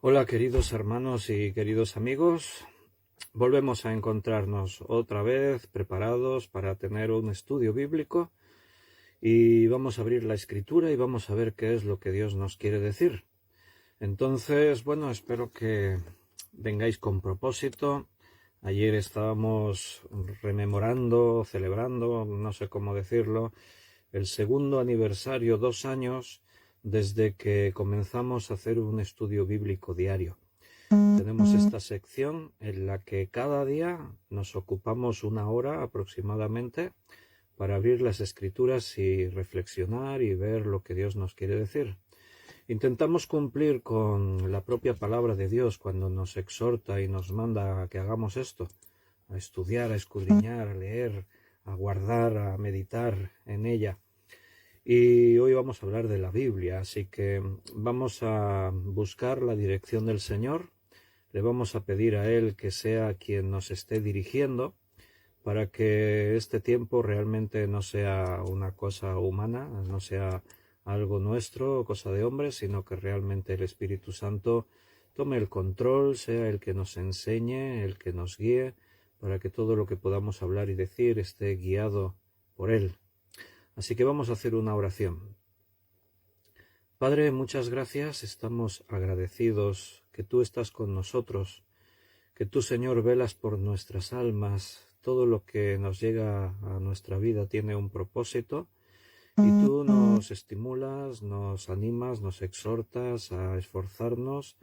Hola queridos hermanos y queridos amigos, volvemos a encontrarnos otra vez preparados para tener un estudio bíblico y vamos a abrir la escritura y vamos a ver qué es lo que Dios nos quiere decir. Entonces, bueno, espero que vengáis con propósito. Ayer estábamos rememorando, celebrando, no sé cómo decirlo, el segundo aniversario, 2 años desde que comenzamos a hacer un estudio bíblico diario. Tenemos esta sección en la que cada día nos ocupamos 1 hora aproximadamente para abrir las escrituras y reflexionar y ver lo que Dios nos quiere decir. Intentamos cumplir con la propia palabra de Dios cuando nos exhorta y nos manda a que hagamos esto, a estudiar, a escudriñar, a leer, a guardar, a meditar en ella. Y hoy vamos a hablar de la Biblia, así que vamos a buscar la dirección del Señor. Le vamos a pedir a Él que sea quien nos esté dirigiendo para que este tiempo realmente no sea una cosa humana, no sea algo nuestro, cosa de hombres, sino que realmente el Espíritu Santo tome el control, sea el que nos enseñe, el que nos guíe, para que todo lo que podamos hablar y decir esté guiado por Él. Así que vamos a hacer una oración. Padre, muchas gracias, estamos agradecidos que tú estás con nosotros, que tú, Señor, velas por nuestras almas. Todo lo que nos llega a nuestra vida tiene un propósito y tú nos estimulas, nos animas, nos exhortas a esforzarnos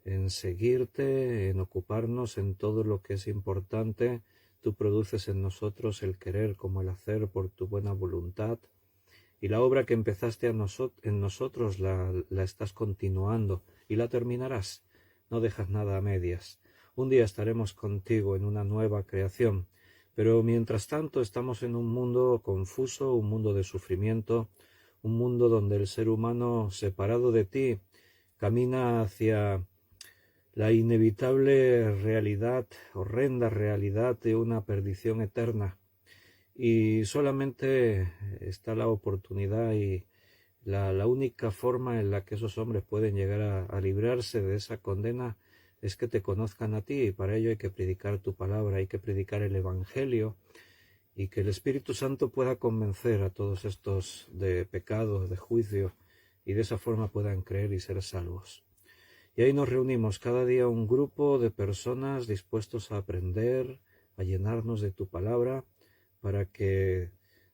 en seguirte, en ocuparnos en todo lo que es importante. Tú produces en nosotros el querer como el hacer por tu buena voluntad. Y la obra que empezaste en nosotros la estás continuando y la terminarás. No dejas nada a medias. Un día estaremos contigo en una nueva creación, pero mientras tanto estamos en un mundo confuso, un mundo de sufrimiento, un mundo donde el ser humano, separado de ti, camina hacia la inevitable realidad, horrenda realidad de una perdición eterna. Y solamente está la oportunidad y la única forma en la que esos hombres pueden llegar a librarse de esa condena es que te conozcan a ti, y para ello hay que predicar tu palabra, hay que predicar el Evangelio, y que el Espíritu Santo pueda convencer a todos estos de pecado, de juicio, y de esa forma puedan creer y ser salvos. Y ahí nos reunimos cada día un grupo de personas dispuestos a aprender, a llenarnos de tu palabra, para que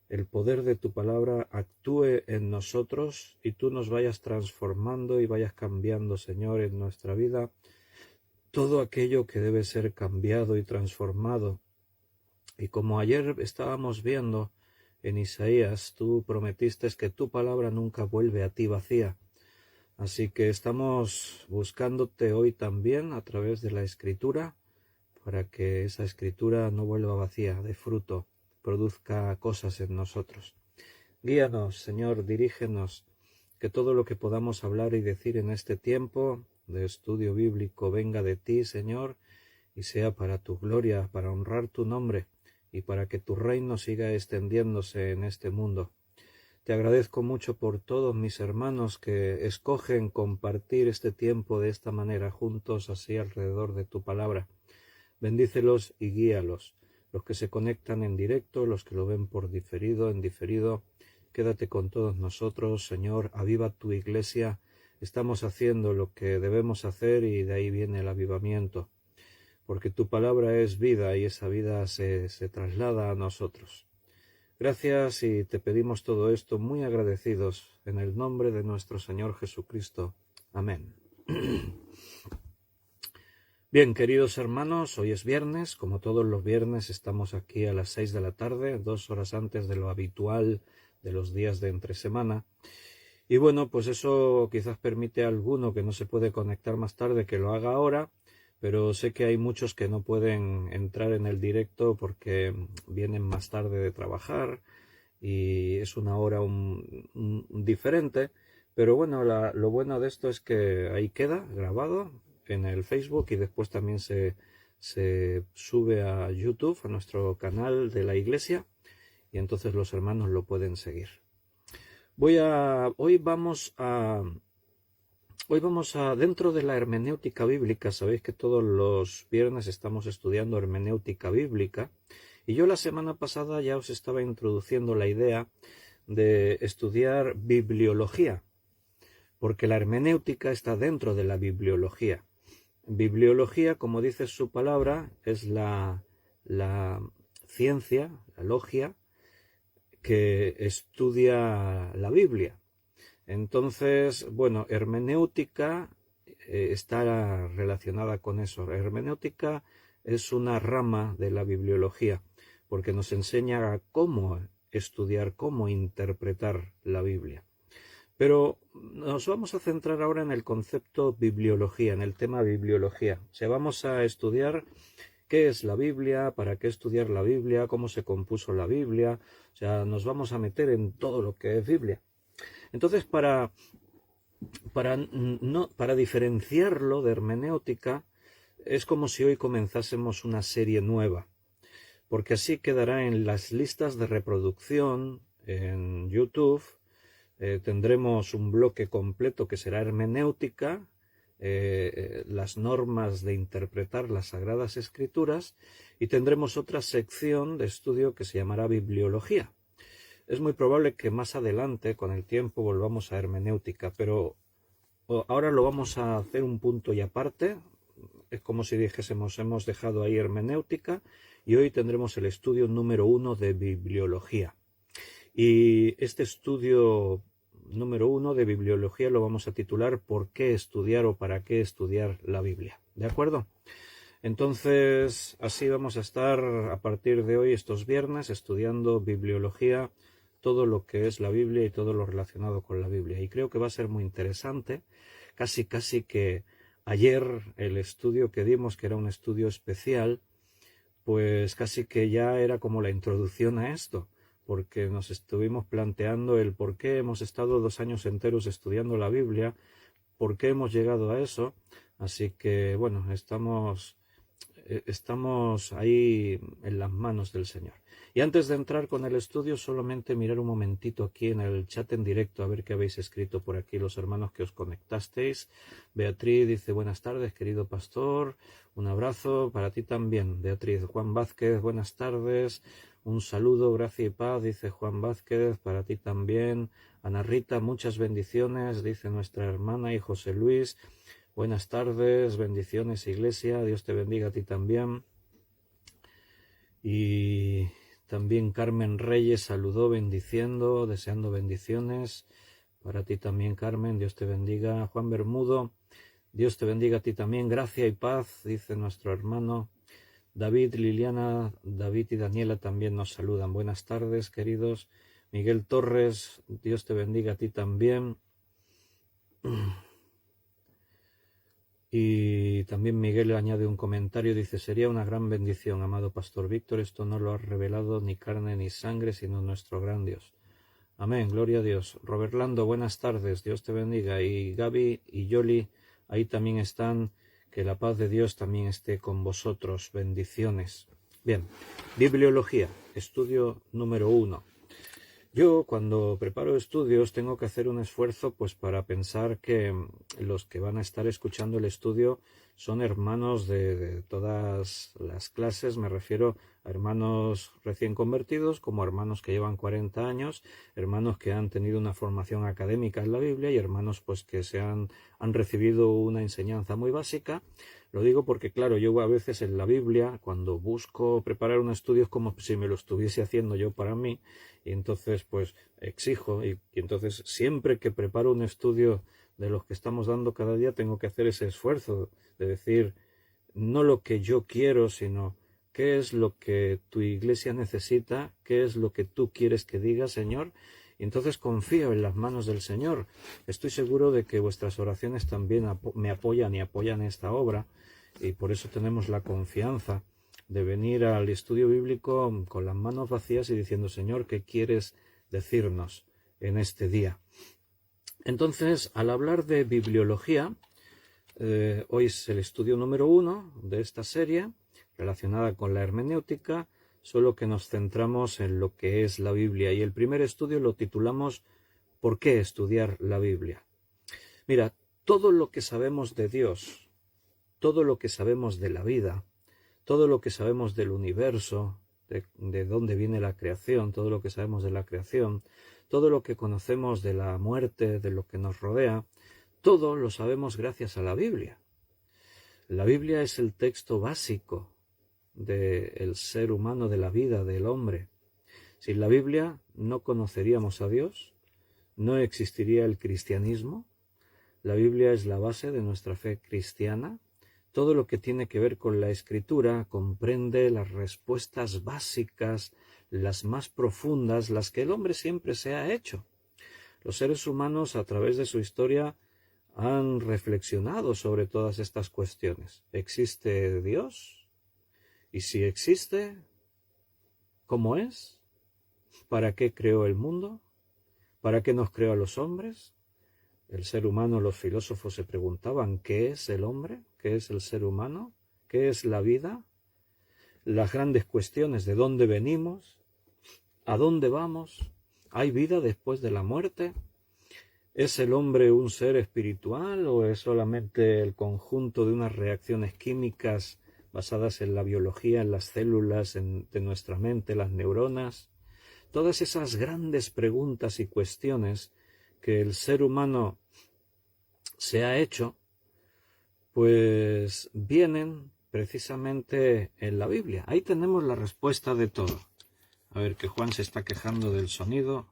el poder de tu palabra actúe en nosotros y tú nos vayas transformando y vayas cambiando, Señor, en nuestra vida todo aquello que debe ser cambiado y transformado. Y como ayer estábamos viendo en Isaías, tú prometiste que tu palabra nunca vuelve a ti vacía. Así que estamos buscándote hoy también a través de la Escritura, para que esa Escritura no vuelva vacía de fruto, produzca cosas en nosotros. Guíanos, Señor, dirígenos, que todo lo que podamos hablar y decir en este tiempo de estudio bíblico venga de ti, Señor, y sea para tu gloria, para honrar tu nombre y para que tu reino siga extendiéndose en este mundo. Te agradezco mucho por todos mis hermanos que escogen compartir este tiempo de esta manera juntos así alrededor de tu palabra. Bendícelos y guíalos, los que se conectan en directo, los que lo ven por diferido, en diferido. Quédate con todos nosotros, Señor, aviva tu iglesia. Estamos haciendo lo que debemos hacer y de ahí viene el avivamiento, porque tu palabra es vida y esa vida se traslada a nosotros. Gracias y te pedimos todo esto muy agradecidos en el nombre de nuestro Señor Jesucristo. Amén. Bien, queridos hermanos, hoy es viernes. Como todos los viernes estamos aquí a las 6 de la tarde, 2 horas antes de lo habitual de los días de entre semana. Y bueno, pues eso quizás permite a alguno que no se puede conectar más tarde que lo haga ahora, pero sé que hay muchos que no pueden entrar en el directo porque vienen más tarde de trabajar y es una hora diferente. Pero bueno, lo bueno de esto es que ahí queda grabado en el Facebook y después también se sube a YouTube, a nuestro canal de la iglesia, y entonces los hermanos lo pueden seguir. Hoy vamos a Hoy vamos dentro de la hermenéutica bíblica, sabéis que todos los viernes estamos estudiando hermenéutica bíblica, y yo la semana pasada ya os estaba introduciendo la idea de estudiar bibliología, porque la hermenéutica está dentro de la bibliología. Bibliología, como dice su palabra, es la ciencia, la logia, que estudia la Biblia. Entonces, bueno, hermenéutica está relacionada con eso. Hermenéutica es una rama de la bibliología, porque nos enseña cómo estudiar, cómo interpretar la Biblia. Pero nos vamos a centrar ahora en el concepto bibliología, en el tema bibliología. O sea, vamos a estudiar qué es la Biblia, para qué estudiar la Biblia, cómo se compuso la Biblia. O sea, nos vamos a meter en todo lo que es Biblia. Entonces, para diferenciarlo de hermenéutica, es como si hoy comenzásemos una serie nueva, porque así quedará en las listas de reproducción en YouTube. Tendremos un bloque completo que será hermenéutica, las normas de interpretar las Sagradas Escrituras, y tendremos otra sección de estudio que se llamará bibliología. Es muy probable que más adelante, con el tiempo, volvamos a hermenéutica, pero ahora lo vamos a hacer un punto y aparte. Es como si dijésemos, hemos dejado ahí hermenéutica y hoy tendremos el estudio número 1 de bibliología. Y este estudio número 1 de bibliología lo vamos a titular ¿Por qué estudiar o para qué estudiar la Biblia? ¿De acuerdo? Entonces, así vamos a estar a partir de hoy, estos viernes, estudiando bibliología, todo lo que es la Biblia y todo lo relacionado con la Biblia. Y creo que va a ser muy interesante. Casi que ayer el estudio que dimos, que era un estudio especial, pues casi que ya era como la introducción a esto, porque nos estuvimos planteando el por qué hemos estado 2 años enteros estudiando la Biblia, por qué hemos llegado a eso. Así que, bueno, estamos ahí en las manos del Señor. Y antes de entrar con el estudio, solamente mirar un momentito aquí en el chat en directo, a ver qué habéis escrito por aquí los hermanos que os conectasteis. Beatriz dice, buenas tardes, querido pastor, un abrazo para ti también, Beatriz. Juan Vázquez, buenas tardes, un saludo, gracia y paz, dice Juan Vázquez, para ti también. Ana Rita, muchas bendiciones, dice nuestra hermana, y José Luis, buenas tardes, bendiciones, iglesia, Dios te bendiga a ti también. Y también Carmen Reyes saludó bendiciendo, deseando bendiciones. Para ti también, Carmen, Dios te bendiga. Juan Bermudo, Dios te bendiga a ti también. Gracia y paz, dice nuestro hermano. David, Liliana, David y Daniela también nos saludan. Buenas tardes, queridos. Miguel Torres, Dios te bendiga a ti también. Y también Miguel añade un comentario, dice, sería una gran bendición, amado Pastor Víctor, esto no lo ha revelado ni carne ni sangre, sino nuestro gran Dios. Amén, gloria a Dios. Robert Lando, buenas tardes, Dios te bendiga. Y Gaby y Yoli, ahí también están, que la paz de Dios también esté con vosotros, bendiciones. Bien, bibliología, estudio número 1. Yo cuando preparo estudios tengo que hacer un esfuerzo pues para pensar que los que van a estar escuchando el estudio son hermanos de todas las clases, me refiero a hermanos recién convertidos como hermanos que llevan 40 años, hermanos que han tenido una formación académica en la Biblia y hermanos pues que han recibido una enseñanza muy básica. Lo digo porque, claro, yo a veces en la Biblia, cuando busco preparar un estudio, es como si me lo estuviese haciendo yo para mí, y entonces, pues, exijo, y entonces siempre que preparo un estudio de los que estamos dando cada día, tengo que hacer ese esfuerzo de decir, no lo que yo quiero, sino qué es lo que tu iglesia necesita, qué es lo que tú quieres que diga, Señor. Y entonces confío en las manos del Señor. Estoy seguro de que vuestras oraciones también me apoyan y apoyan esta obra, y por eso tenemos la confianza de venir al estudio bíblico con las manos vacías y diciendo, Señor, ¿qué quieres decirnos en este día? Entonces, al hablar de bibliología, hoy es el estudio número 1 de esta serie, relacionada con la hermenéutica, solo que nos centramos en lo que es la Biblia. Y el primer estudio lo titulamos ¿Por qué estudiar la Biblia? Mira, todo lo que sabemos de Dios, todo lo que sabemos de la vida, todo lo que sabemos del universo, de dónde viene la creación, todo lo que sabemos de la creación, todo lo que conocemos de la muerte, de lo que nos rodea, todo lo sabemos gracias a la Biblia. La Biblia es el texto básico del ser humano, de la vida del hombre. Sin la Biblia no conoceríamos a Dios, no existiría el cristianismo. La Biblia es la base de nuestra fe cristiana. Todo lo que tiene que ver con la Escritura comprende las respuestas básicas, las más profundas, las que el hombre siempre se ha hecho. Los seres humanos, a través de su historia, han reflexionado sobre todas estas cuestiones. ¿Existe Dios? Y si existe, ¿cómo es? ¿Para qué creó el mundo? ¿Para qué nos creó a los hombres? El ser humano, los filósofos se preguntaban, ¿qué es el hombre? ¿Qué es el ser humano? ¿Qué es la vida? Las grandes cuestiones, ¿de dónde venimos? ¿A dónde vamos? ¿Hay vida después de la muerte? ¿Es el hombre un ser espiritual o es solamente el conjunto de unas reacciones químicas basadas en la biología, en las células de nuestra mente, las neuronas? Todas esas grandes preguntas y cuestiones que el ser humano se ha hecho, pues vienen precisamente en la Biblia. Ahí tenemos la respuesta de todo. A ver, que Juan se está quejando del sonido.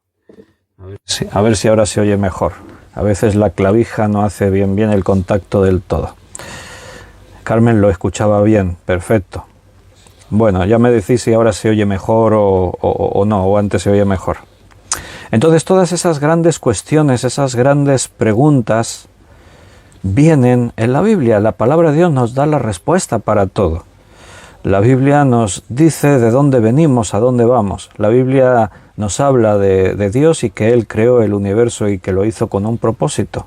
A ver si ahora se oye mejor. A veces la clavija no hace bien el contacto del todo. Carmen lo escuchaba bien, perfecto. Bueno, ya me decís si ahora se oye mejor o no, o antes se oye mejor. Entonces todas esas grandes cuestiones, esas grandes preguntas vienen en la Biblia. La palabra de Dios nos da la respuesta para todo. La Biblia nos dice de dónde venimos, a dónde vamos. La Biblia nos habla de Dios y que Él creó el universo y que lo hizo con un propósito.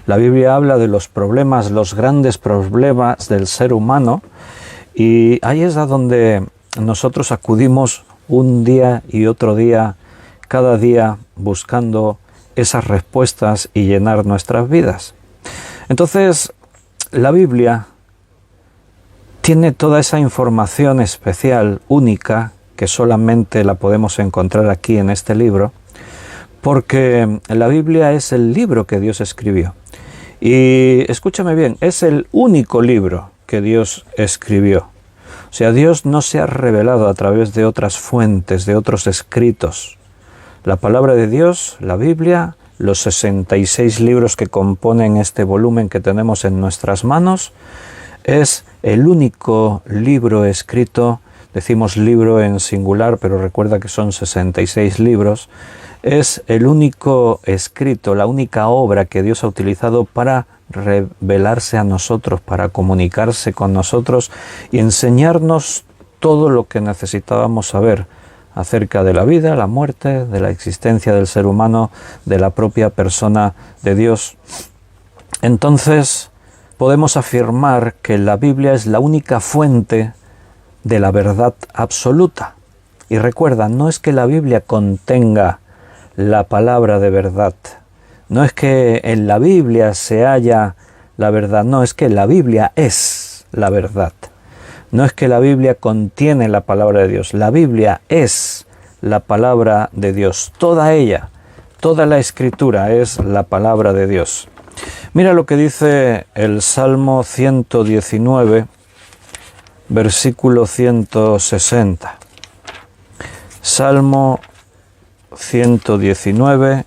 La Biblia habla de los problemas, los grandes problemas del ser humano, y ahí es a donde nosotros acudimos un día y otro día, cada día, buscando esas respuestas y llenar nuestras vidas. Entonces, la Biblia tiene toda esa información especial, única, que solamente la podemos encontrar aquí en este libro, porque la Biblia es el libro que Dios escribió. Y escúchame bien, es el único libro que Dios escribió. O sea, Dios no se ha revelado a través de otras fuentes, de otros escritos. La palabra de Dios, la Biblia, los 66 libros que componen este volumen que tenemos en nuestras manos, es el único libro escrito, decimos libro en singular, pero recuerda que son 66 libros, es el único escrito, la única obra que Dios ha utilizado para revelarse a nosotros, para comunicarse con nosotros y enseñarnos todo lo que necesitábamos saber acerca de la vida, la muerte, de la existencia del ser humano, de la propia persona de Dios. Entonces, podemos afirmar que la Biblia es la única fuente de la verdad absoluta. Y recuerda, no es que la Biblia contenga la palabra de verdad, no es que en la Biblia se halla la verdad, no, es que la Biblia es la verdad. No es que la Biblia contiene la palabra de Dios, la Biblia es la palabra de Dios. Toda ella, toda la Escritura es la palabra de Dios. Mira lo que dice el Salmo 119, versículo 160. Salmo 119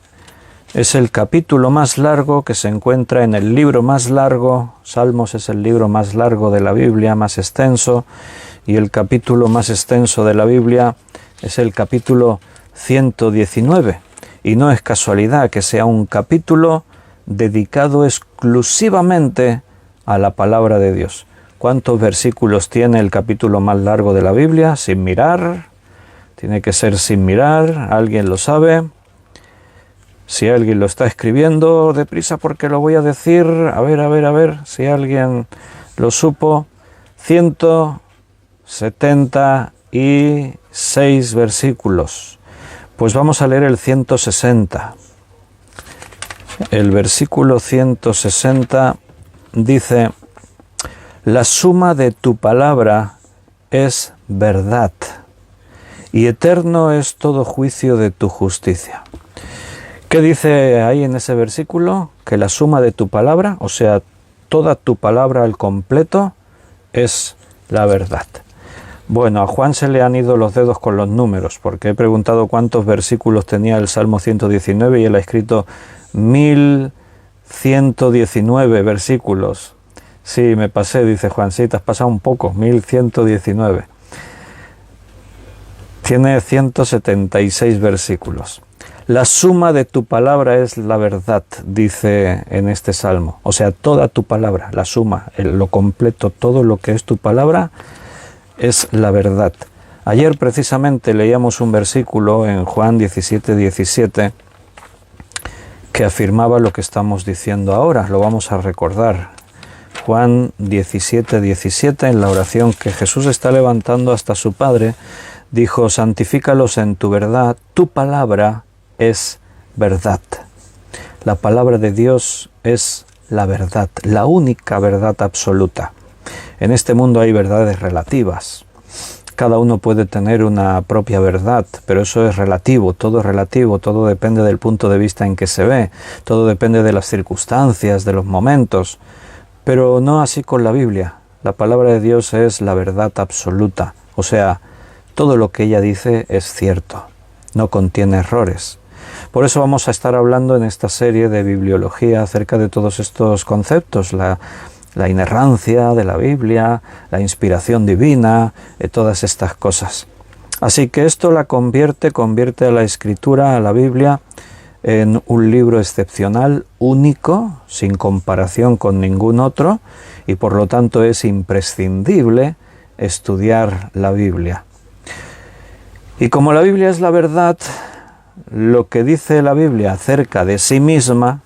es el capítulo más largo que se encuentra en el libro más largo. Salmos es el libro más largo de la Biblia, más extenso, y el capítulo más extenso de la Biblia es el capítulo 119. Y no es casualidad que sea un capítulo dedicado exclusivamente a la palabra de Dios. ¿Cuántos versículos tiene el capítulo más largo de la Biblia? Sin mirar. Tiene que ser sin mirar. ¿Alguien lo sabe? Si alguien lo está escribiendo, deprisa porque lo voy a decir. A ver, si alguien lo supo. 176 versículos. Pues vamos a leer el 160. El versículo 160 dice: la suma de tu palabra es verdad, y eterno es todo juicio de tu justicia. ¿Qué dice ahí en ese versículo? Que la suma de tu palabra, o sea, toda tu palabra al completo, es la verdad. Bueno, a Juan se le han ido los dedos con los números, porque he preguntado cuántos versículos tenía el Salmo 119 y él ha escrito 1119 versículos. Sí, me pasé, dice Juan, sí, te has pasado un poco, 1119. Tiene 176 versículos. La suma de tu palabra es la verdad, dice en este salmo. O sea, toda tu palabra, la suma, lo completo, todo lo que es tu palabra, es la verdad. Ayer precisamente leíamos un versículo en Juan 17:17 que afirmaba lo que estamos diciendo ahora. Lo vamos a recordar. Juan 17:17, en la oración que Jesús está levantando hasta su Padre, dijo: santifícalos en tu verdad, tu palabra es verdad. La palabra de Dios es la verdad, la única verdad absoluta. En este mundo hay verdades relativas. Cada uno puede tener una propia verdad, pero eso es relativo, todo depende del punto de vista en que se ve, todo depende de las circunstancias, de los momentos, pero no así con la Biblia. La palabra de Dios es la verdad absoluta, o sea, todo lo que ella dice es cierto, no contiene errores. Por eso vamos a estar hablando en esta serie de bibliología acerca de todos estos conceptos, la inerrancia de la Biblia, la inspiración divina, todas estas cosas. Así que esto la convierte a la Escritura, a la Biblia, en un libro excepcional, único, sin comparación con ningún otro, y por lo tanto es imprescindible estudiar la Biblia. Y como la Biblia es la verdad, lo que dice la Biblia acerca de sí misma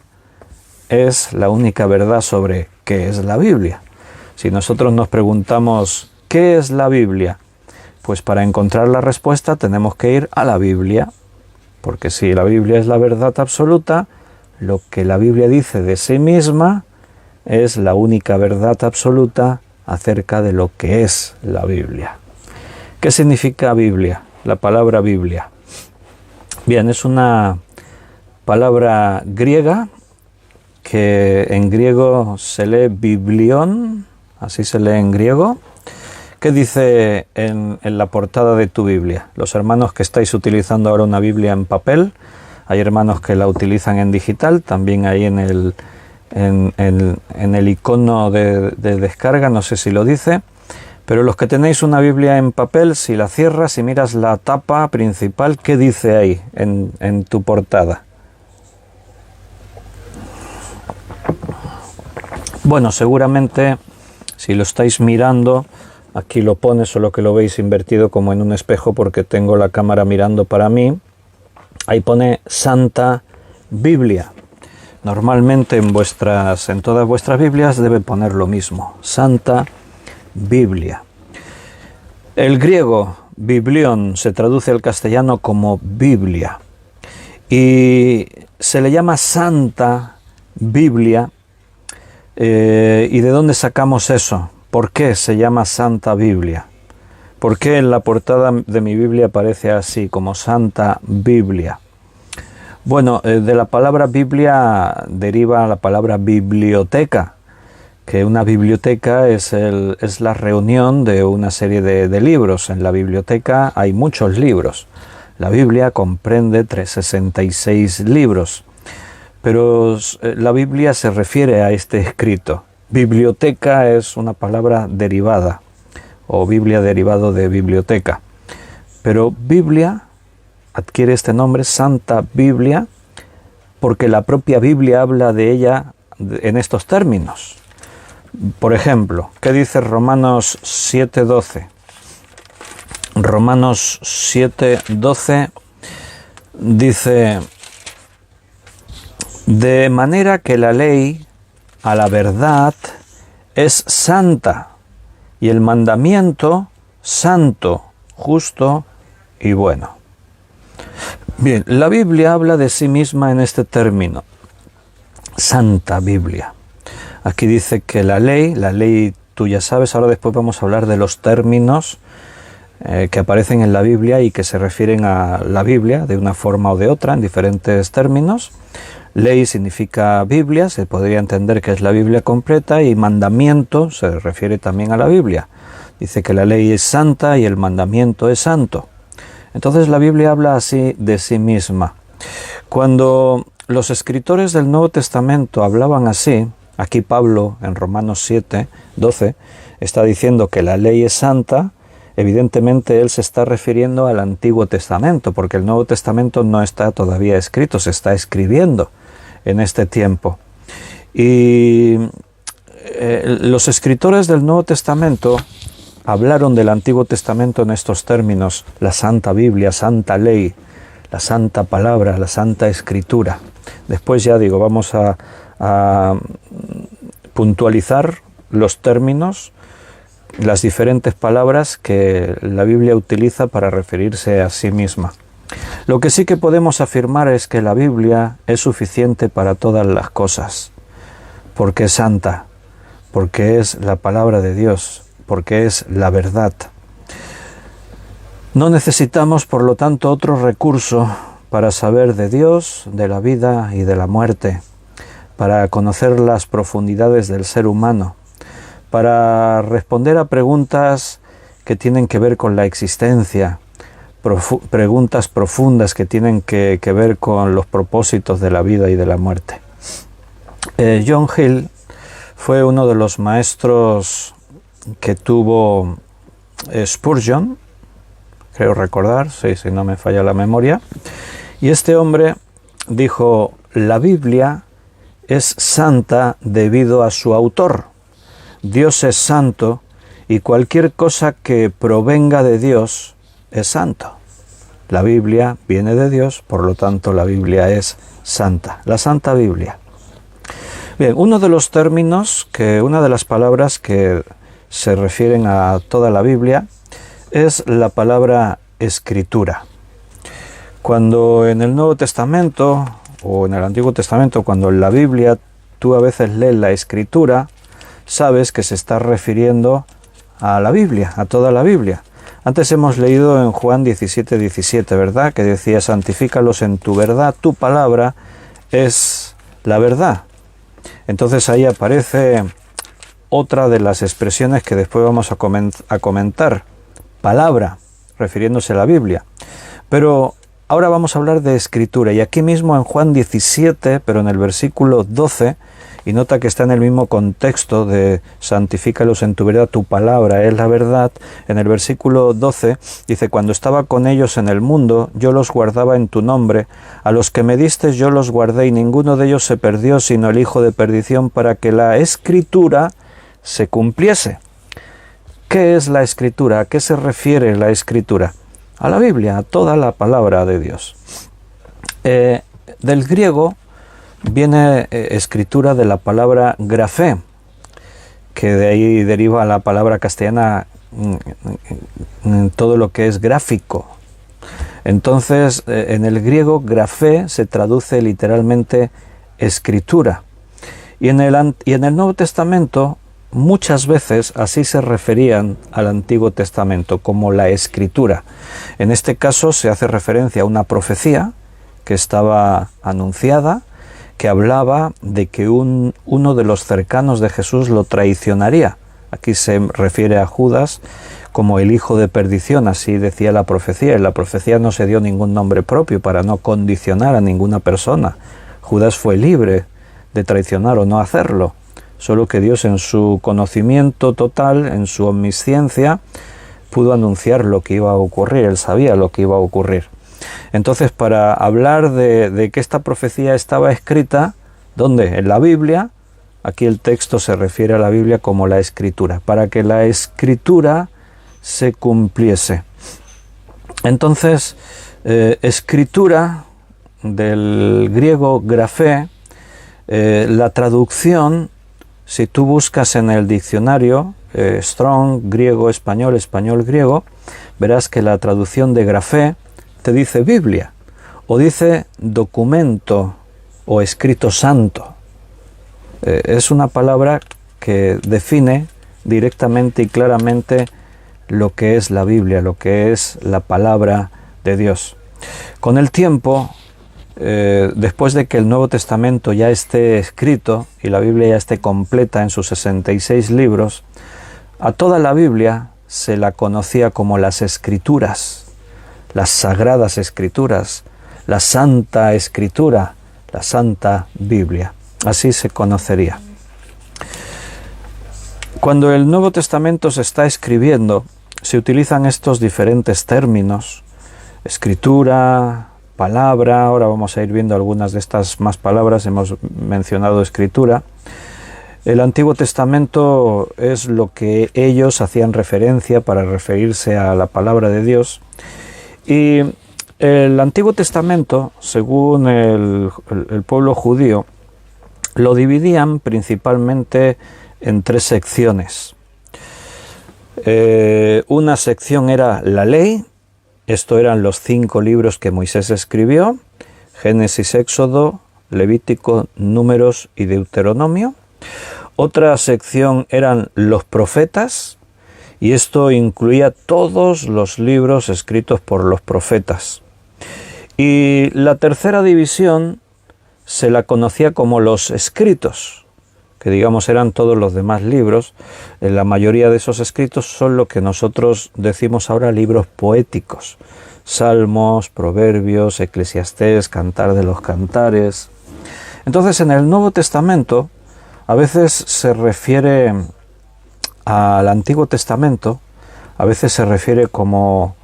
es la única verdad sobre qué es la Biblia. Si nosotros nos preguntamos ¿qué es la Biblia? Pues para encontrar la respuesta tenemos que ir a la Biblia, porque si la Biblia es la verdad absoluta, lo que la Biblia dice de sí misma es la única verdad absoluta acerca de lo que es la Biblia. ¿Qué significa Biblia? La palabra Biblia. Bien, es una palabra griega que en griego se lee biblión, así se lee en griego. ¿Qué dice en la portada de tu Biblia? Los hermanos que estáis utilizando ahora una Biblia en papel, hay hermanos que la utilizan en digital, también ahí en el icono de descarga, no sé si lo dice, pero los que tenéis una Biblia en papel, si la cierras y miras la tapa principal, ¿qué dice ahí en tu portada? Bueno, seguramente si lo estáis mirando, aquí lo pone, solo que lo veis invertido como en un espejo porque tengo la cámara mirando para mí. Ahí pone Santa Biblia. Normalmente en todas vuestras Biblias debe poner lo mismo, Santa Biblia. El griego biblión se traduce al castellano como Biblia y se le llama Santa Biblia. ¿Y de dónde sacamos eso? ¿Por qué se llama Santa Biblia? ¿Por qué en la portada de mi Biblia aparece así, como Santa Biblia? Bueno, de la palabra Biblia deriva la palabra biblioteca, que una biblioteca es la reunión de una serie de libros. En la biblioteca hay muchos libros. La Biblia comprende 366 libros. Pero la Biblia se refiere a este escrito. Biblioteca es una palabra derivada, o Biblia derivado de biblioteca. Pero Biblia adquiere este nombre, Santa Biblia, porque la propia Biblia habla de ella en estos términos. Por ejemplo, ¿qué dice Romanos 7:12? Romanos 7:12 dice: de manera que la ley, a la verdad, es santa, y el mandamiento santo, justo y bueno. Bien, la Biblia habla de sí misma en este término. Santa Biblia. Aquí dice que la ley tú ya sabes, ahora después vamos a hablar de los términos que aparecen en la Biblia y que se refieren a la Biblia de una forma o de otra, en diferentes términos. Ley significa Biblia, se podría entender que es la Biblia completa, y mandamiento se refiere también a la Biblia. Dice que la ley es santa y el mandamiento es santo. Entonces la Biblia habla así de sí misma. Cuando los escritores del Nuevo Testamento hablaban así, aquí Pablo en Romanos 7:12 está diciendo que la ley es santa. Evidentemente él se está refiriendo al Antiguo Testamento, porque el Nuevo Testamento no está todavía escrito, se está escribiendo en este tiempo. Y los escritores del Nuevo Testamento hablaron del Antiguo Testamento en estos términos: la Santa Biblia, Santa Ley, la Santa Palabra, la Santa Escritura. Después ya digo, vamos a puntualizar los términos, las diferentes palabras que la Biblia utiliza para referirse a sí misma. Lo que sí que podemos afirmar es que la Biblia es suficiente para todas las cosas, porque es santa, porque es la palabra de Dios, porque es la verdad. No necesitamos, por lo tanto, otro recurso para saber de Dios, de la vida y de la muerte, para conocer las profundidades del ser humano, para responder a preguntas que tienen que ver con la existencia, preguntas profundas que tienen que ver con los propósitos de la vida y de la muerte. John Hill fue uno de los maestros que tuvo Spurgeon, creo recordar, sí, si no me falla la memoria, y este hombre dijo: la Biblia es santa debido a su autor. Dios es santo y cualquier cosa que provenga de Dios es santo. La Biblia viene de Dios, por lo tanto la Biblia es santa, la Santa Biblia. Bien, uno de los términos, una de las palabras que se refieren a toda la Biblia es la palabra escritura. Cuando en el Nuevo Testamento o en el Antiguo Testamento, cuando en la Biblia tú a veces lees la escritura, sabes que se está refiriendo a la Biblia, a toda la Biblia. Antes hemos leído en Juan 17:17, ¿verdad? Que decía: santifícalos en tu verdad, tu palabra es la verdad. Entonces ahí aparece otra de las expresiones que después vamos a comentar, palabra, refiriéndose a la Biblia. Pero ahora vamos a hablar de escritura, y aquí mismo en Juan 17, pero en el versículo 12, y nota que está en el mismo contexto de santifícalos en tu verdad, tu palabra es la verdad. En el versículo 12 dice: cuando estaba con ellos en el mundo, yo los guardaba en tu nombre, a los que me diste yo los guardé, y ninguno de ellos se perdió, sino el hijo de perdición, para que la escritura se cumpliese. ¿Qué es la escritura? ¿A qué se refiere la escritura? A la Biblia, a toda la palabra de Dios. Del griego viene escritura de la palabra grafé, que de ahí deriva la palabra castellana todo lo que es gráfico. Entonces, en el griego grafé se traduce literalmente escritura. Y en el Nuevo Testamento muchas veces así se referían al Antiguo Testamento, como la escritura. En este caso se hace referencia a una profecía que estaba anunciada, que hablaba de que uno de los cercanos de Jesús lo traicionaría. Aquí se refiere a Judas como el hijo de perdición, así decía la profecía. En la profecía no se dio ningún nombre propio para no condicionar a ninguna persona. Judas fue libre de traicionar o no hacerlo, solo que Dios, en su conocimiento total, en su omnisciencia, pudo anunciar lo que iba a ocurrir. Él sabía lo que iba a ocurrir. Entonces, para hablar de que esta profecía estaba escrita, ¿dónde? En la Biblia. Aquí el texto se refiere a la Biblia como la escritura, para que la escritura se cumpliese. Entonces, escritura, del griego grafé, la traducción, si tú buscas en el diccionario Strong, griego, español, español, griego, verás que la traducción de grafé te dice Biblia, o dice documento o escrito santo. Es una palabra que define directamente y claramente lo que es la Biblia, lo que es la palabra de Dios. Con el tiempo, después de que el Nuevo Testamento ya esté escrito y la Biblia ya esté completa en sus 66 libros, a toda la Biblia se la conocía como las Escrituras, las Sagradas Escrituras, la Santa Escritura, la Santa Biblia. Así se conocería. Cuando el Nuevo Testamento se está escribiendo, se utilizan estos diferentes términos: escritura, palabra. Ahora vamos a ir viendo algunas de estas más palabras. Hemos mencionado escritura. El Antiguo Testamento es lo que ellos hacían referencia para referirse a la palabra de Dios. Y el Antiguo Testamento, según el pueblo judío, lo dividían principalmente en 3 secciones. Una sección era la ley. Esto eran los 5 libros que Moisés escribió: Génesis, Éxodo, Levítico, Números y Deuteronomio. Otra sección eran los profetas, y esto incluía todos los libros escritos por los profetas. Y la tercera división se la conocía como los escritos, que digamos eran todos los demás libros. La mayoría de esos escritos son lo que nosotros decimos ahora libros poéticos: Salmos, Proverbios, Eclesiastés, Cantar de los Cantares. Entonces, en el Nuevo Testamento a veces se refiere al Antiguo Testamento, a veces se refiere como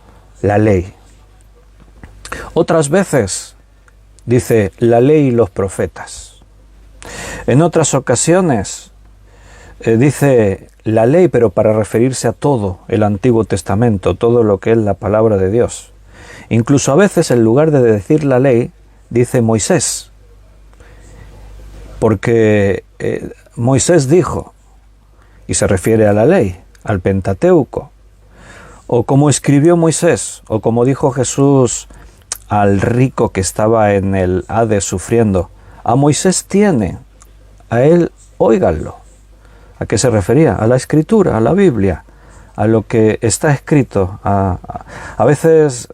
la ley. Otras veces dice la ley y los profetas. En otras ocasiones dice la ley, pero para referirse a todo el Antiguo Testamento, todo lo que es la palabra de Dios. Incluso a veces, en lugar de decir la ley, dice Moisés, porque Moisés dijo, y se refiere a la ley, al Pentateuco, o como escribió Moisés, o como dijo Jesús al rico que estaba en el Hades sufriendo: a Moisés tiene, a él óiganlo. ¿A qué se refería? A la Escritura, a la Biblia, a lo que está escrito. A veces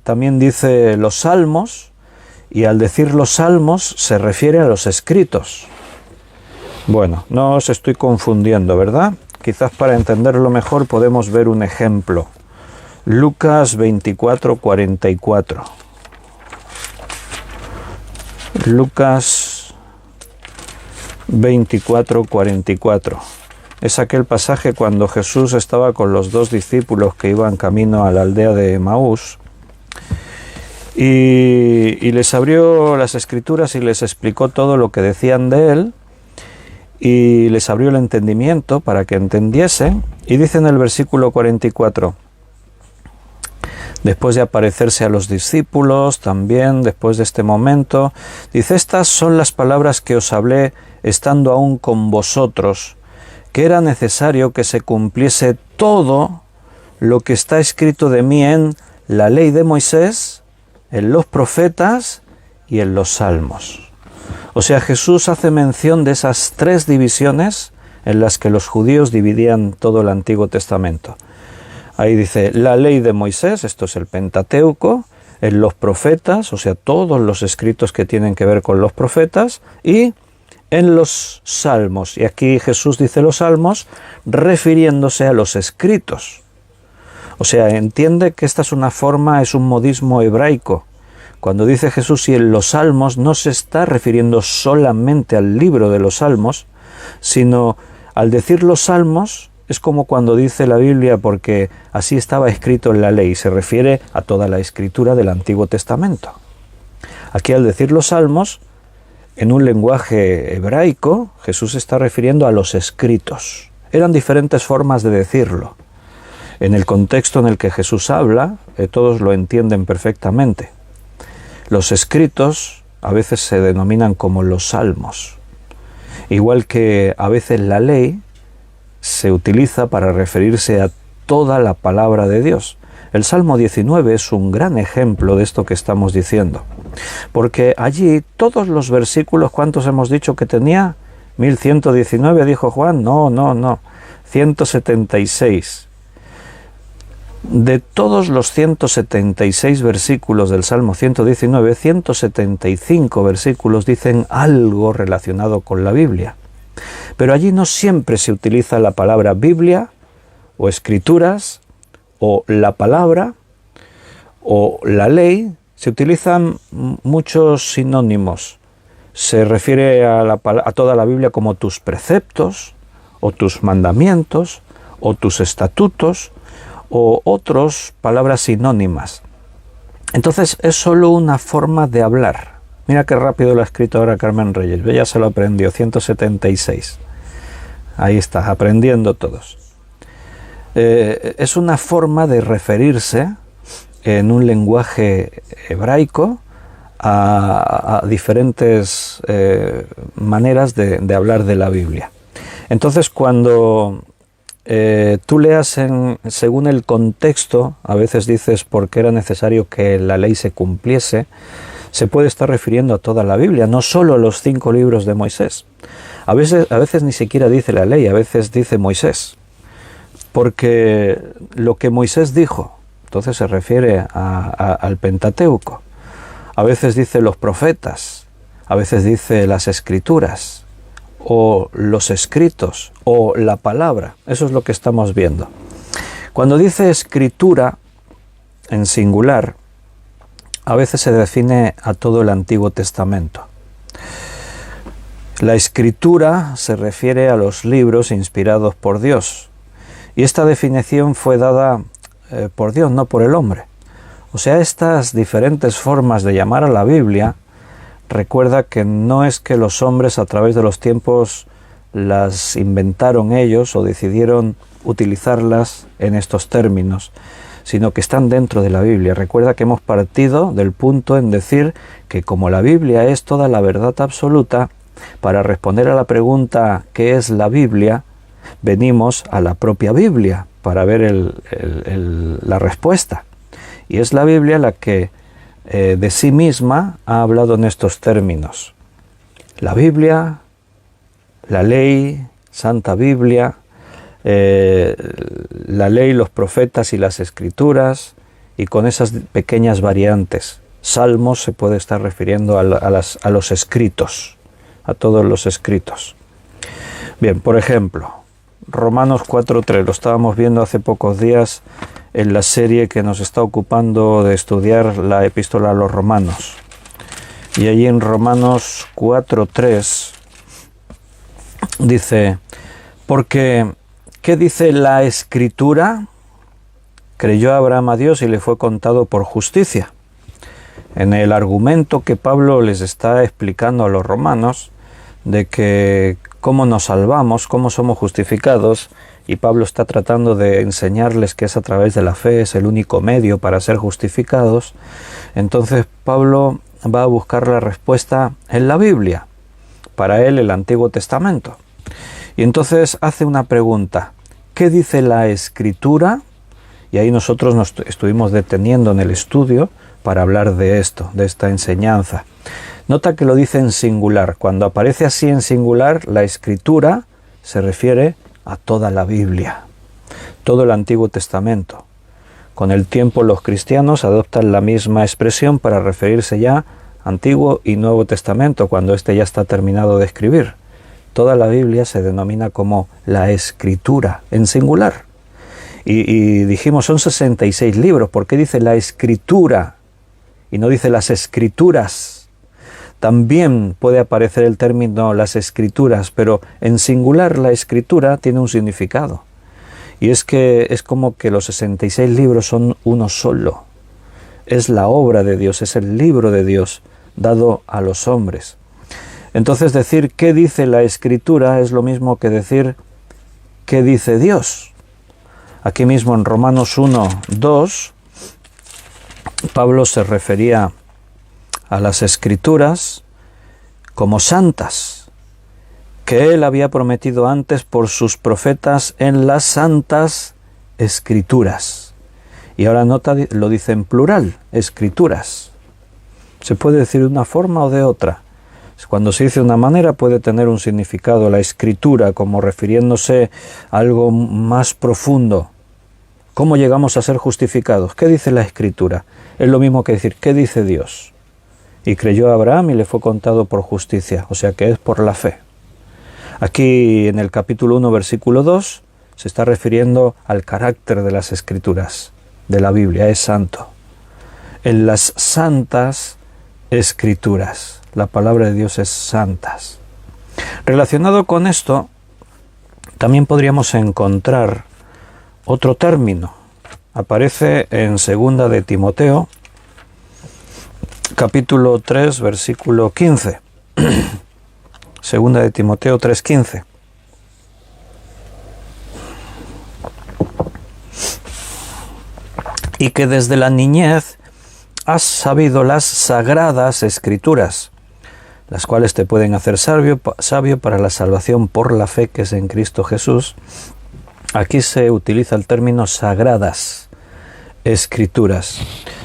también dice los Salmos, y al decir los Salmos se refiere a los escritos. Bueno, no os estoy confundiendo, ¿verdad? Quizás para entenderlo mejor podemos ver un ejemplo. Lucas 24:44. Lucas 24:44. Es aquel pasaje cuando Jesús estaba con los 2 discípulos que iban camino a la aldea de Emaús, y les abrió las Escrituras y les explicó todo lo que decían de él, y les abrió el entendimiento para que entendiesen. Y dice en el versículo 44, después de aparecerse a los discípulos, también después de este momento, dice: estas son las palabras que os hablé estando aún con vosotros, que era necesario que se cumpliese todo lo que está escrito de mí en la ley de Moisés, en los profetas y en los salmos. O sea, Jesús hace mención de esas 3 divisiones en las que los judíos dividían todo el Antiguo Testamento. Ahí dice la ley de Moisés, esto es el Pentateuco, en los profetas, o sea, todos los escritos que tienen que ver con los profetas, y en los salmos. Y aquí Jesús dice los salmos refiriéndose a los escritos. O sea, entiende que esta es una forma, es un modismo hebraico. Cuando dice Jesús y en los salmos, no se está refiriendo solamente al libro de los salmos, sino al decir los salmos es como cuando dice la Biblia porque así estaba escrito en la ley, se refiere a toda la escritura del Antiguo Testamento. Aquí al decir los salmos, en un lenguaje hebraico, Jesús se está refiriendo a los escritos. Eran diferentes formas de decirlo. En el contexto en el que Jesús habla, todos lo entienden perfectamente. Los escritos a veces se denominan como los salmos. Igual que a veces la ley se utiliza para referirse a toda la palabra de Dios. El Salmo 19 es un gran ejemplo de esto que estamos diciendo. Porque allí todos los versículos, ¿cuántos hemos dicho que tenía? 1119, dijo Juan. No. 176. De todos los 176 versículos del Salmo 119, 175 versículos dicen algo relacionado con la Biblia. Pero allí no siempre se utiliza la palabra Biblia, o escrituras, o la palabra, o la ley. Se utilizan muchos sinónimos. Se refiere a toda la Biblia como tus preceptos, o tus mandamientos, o tus estatutos, o otras palabras sinónimas. Entonces es solo una forma de hablar. Mira qué rápido lo ha escrito ahora Carmen Reyes. Ya se lo aprendió, 176. Ahí está, aprendiendo todos. Es una forma de referirse en un lenguaje hebraico a diferentes maneras de hablar de la Biblia. Entonces, cuando tú leas según el contexto, a veces dices porque era necesario que la ley se cumpliese, se puede estar refiriendo a toda la Biblia, no solo a los 5 libros de Moisés. A veces ni siquiera dice la ley, a veces dice Moisés, porque lo que Moisés dijo, entonces se refiere al Pentateuco. A veces dice los profetas, a veces dice las escrituras, o los escritos, o la palabra. Eso es lo que estamos viendo. Cuando dice escritura en singular, a veces se define a todo el Antiguo Testamento. La escritura se refiere a los libros inspirados por Dios, y esta definición fue dada por Dios, no por el hombre. O sea, estas diferentes formas de llamar a la Biblia, recuerda que no es que los hombres a través de los tiempos las inventaron ellos o decidieron utilizarlas en estos términos, sino que están dentro de la Biblia. Recuerda que hemos partido del punto en decir que como la Biblia es toda la verdad absoluta, para responder a la pregunta ¿qué es la Biblia?, venimos a la propia Biblia para ver la respuesta. Y es la Biblia la que de sí misma ha hablado en estos términos. La Biblia, la ley, Santa Biblia, la ley, los profetas y las escrituras, y con esas pequeñas variantes. Salmos se puede estar refiriendo a los escritos, a todos los escritos. Bien, por ejemplo, Romanos 4:3, lo estábamos viendo hace pocos días en la serie que nos está ocupando de estudiar la epístola a los romanos. Y allí en Romanos 4:3 dice, porque, ¿qué dice la Escritura? Creyó Abraham a Dios y le fue contado por justicia. En el argumento que Pablo les está explicando a los romanos, de que cómo nos salvamos, cómo somos justificados, y Pablo está tratando de enseñarles que es a través de la fe, es el único medio para ser justificados. Entonces Pablo va a buscar la respuesta en la Biblia, para él el Antiguo Testamento. Y entonces hace una pregunta, ¿qué dice la Escritura? Y ahí nosotros nos estuvimos deteniendo en el estudio para hablar de esto, de esta enseñanza. Nota que lo dice en singular. Cuando aparece así en singular, la Escritura se refiere a toda la Biblia, todo el Antiguo Testamento. Con el tiempo los cristianos adoptan la misma expresión para referirse ya Antiguo y Nuevo Testamento, cuando éste ya está terminado de escribir. Toda la Biblia se denomina como la Escritura, en singular. Y dijimos, son 66 libros. ¿Por qué dice la Escritura y no dice las Escrituras? También puede aparecer el término las Escrituras, pero en singular la Escritura tiene un significado. Y es que es como que los 66 libros son uno solo. Es la obra de Dios, es el libro de Dios dado a los hombres. Entonces decir qué dice la Escritura es lo mismo que decir qué dice Dios. Aquí mismo en Romanos 1:2, Pablo se refería a las Escrituras como santas, que él había prometido antes por sus profetas en las santas Escrituras. Y ahora nota, lo dice en plural, Escrituras. Se puede decir de una forma o de otra. Cuando se dice de una manera puede tener un significado, la escritura, como refiriéndose a algo más profundo. ¿Cómo llegamos a ser justificados? ¿Qué dice la escritura? Es lo mismo que decir, ¿qué dice Dios? Y creyó Abraham y le fue contado por justicia, o sea que es por la fe. Aquí en el capítulo 1, versículo 2, se está refiriendo al carácter de las escrituras, de la Biblia, es santo. En las santas escrituras, la palabra de Dios es santas. Relacionado con esto, también podríamos encontrar otro término. Aparece en 2 de Timoteo, capítulo 3, versículo 15. 2 de Timoteo 3:15. Y que desde la niñez has sabido las sagradas escrituras, las cuales te pueden hacer sabio para la salvación por la fe que es en Cristo Jesús. Aquí se utiliza el término sagradas escrituras.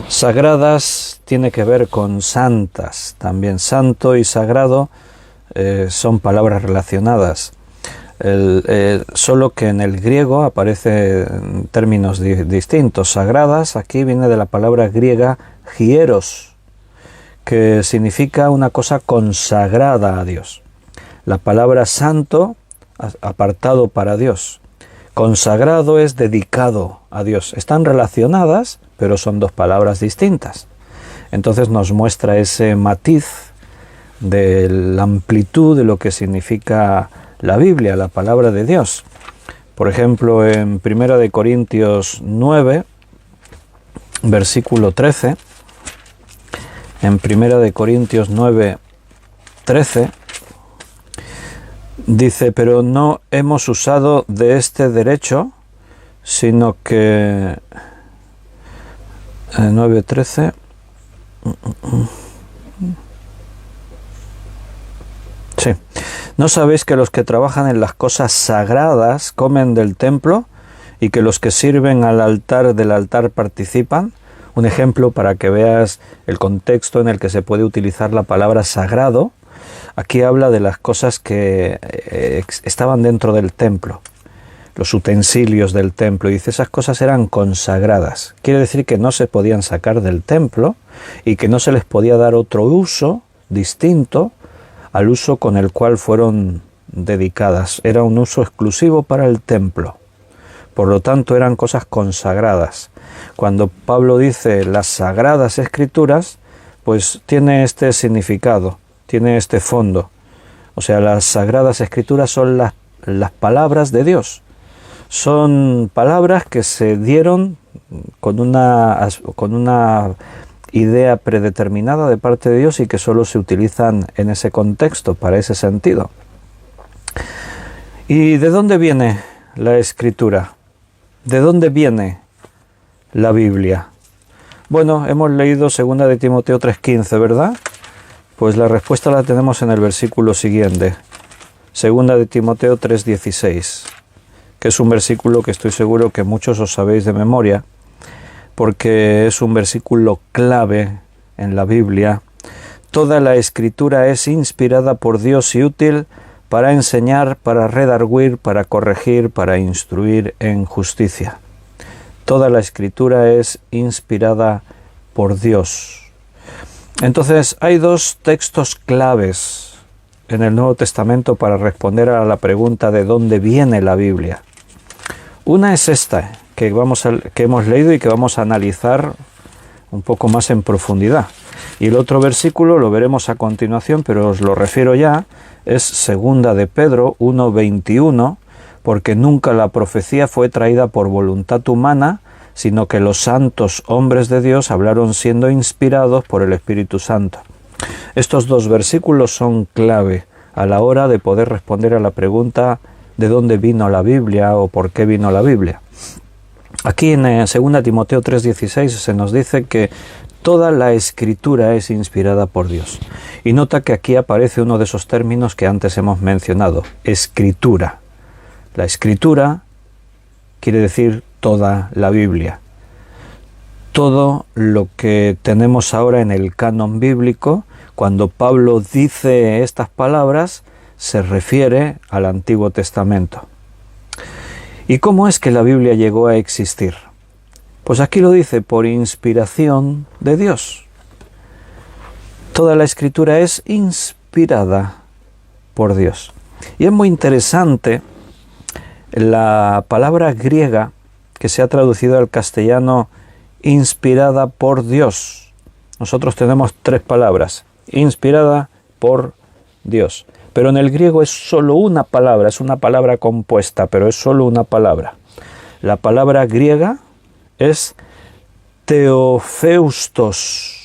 Sagradas tiene que ver con santas, también santo y sagrado son palabras relacionadas. Solo que en el griego aparecen términos distintos. Sagradas aquí viene de la palabra griega hieros, que significa una cosa consagrada a Dios. La palabra santo, apartado para Dios. Consagrado es dedicado a Dios. Están relacionadas, pero son dos palabras distintas. Entonces nos muestra ese matiz de la amplitud de lo que significa la Biblia, la palabra de Dios. Por ejemplo, en 1 Corintios 9, versículo 13, en 1 Corintios 9, 13, dice, pero no hemos usado de este derecho, sino que 9:13. Sí. ¿No sabéis que los que trabajan en las cosas sagradas comen del templo y que los que sirven al altar del altar participan? Un ejemplo para que veas el contexto en el que se puede utilizar la palabra sagrado. Aquí habla de las cosas que estaban dentro del templo, los utensilios del templo, y dice esas cosas eran consagradas. Quiere decir que no se podían sacar del templo y que no se les podía dar otro uso distinto al uso con el cual fueron dedicadas. Era un uso exclusivo para el templo. Por lo tanto, eran cosas consagradas. Cuando Pablo dice las sagradas escrituras, pues tiene este significado, tiene este fondo. O sea, las sagradas escrituras son las palabras de Dios. Son palabras que se dieron con una idea predeterminada de parte de Dios y que solo se utilizan en ese contexto, para ese sentido. ¿Y de dónde viene la escritura? ¿De dónde viene la Biblia? Bueno, hemos leído 2 de Timoteo 3:15, ¿verdad? Pues la respuesta la tenemos en el versículo siguiente, 2 de Timoteo 3:16, que es un versículo que estoy seguro que muchos os sabéis de memoria, porque es un versículo clave en la Biblia. Toda la escritura es inspirada por Dios y útil para enseñar, para redarguir, para corregir, para instruir en justicia. Toda la escritura es inspirada por Dios. Entonces, hay dos textos claves en el Nuevo Testamento para responder a la pregunta de dónde viene la Biblia. Una es esta, que hemos leído y que vamos a analizar un poco más en profundidad. Y el otro versículo lo veremos a continuación, pero os lo refiero ya, es 2 de Pedro 1:21, porque nunca la profecía fue traída por voluntad humana, sino que los santos hombres de Dios hablaron siendo inspirados por el Espíritu Santo. Estos dos versículos son clave a la hora de poder responder a la pregunta de dónde vino la Biblia o por qué vino la Biblia. Aquí en 2 Timoteo 3:16 se nos dice que toda la escritura es inspirada por Dios. Y nota que aquí aparece uno de esos términos que antes hemos mencionado, escritura. La escritura quiere decir toda la Biblia. Todo lo que tenemos ahora en el canon bíblico, Cuando Pablo dice estas palabras, se refiere al Antiguo Testamento. ¿Y cómo es que la Biblia llegó a existir? Pues aquí lo dice, por inspiración de Dios. Toda la Escritura es inspirada por Dios. Y es muy interesante la palabra griega que se ha traducido al castellano inspirada por Dios. Nosotros tenemos 3 palabras, inspirada por Dios. Pero en el griego es solo una palabra, es una palabra compuesta, pero es solo una palabra. La palabra griega es teofeustos.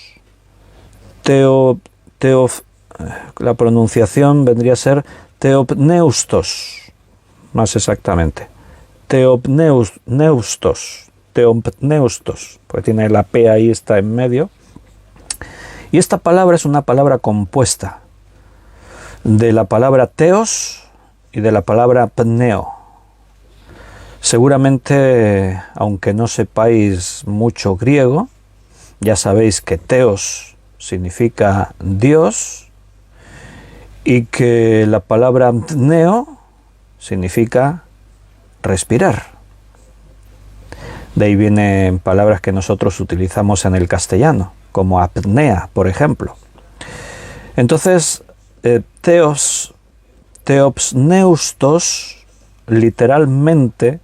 La pronunciación vendría a ser teopneustos, más exactamente. Teopneustos, porque tiene la P ahí, está en medio. Y esta palabra es una palabra compuesta de la palabra teos y de la palabra pneo. Seguramente, aunque no sepáis mucho griego, ya sabéis que teos significa Dios y que la palabra pneo significa respirar. De ahí vienen palabras que nosotros utilizamos en el castellano, como apnea, por ejemplo. Entonces, teopneustos, literalmente,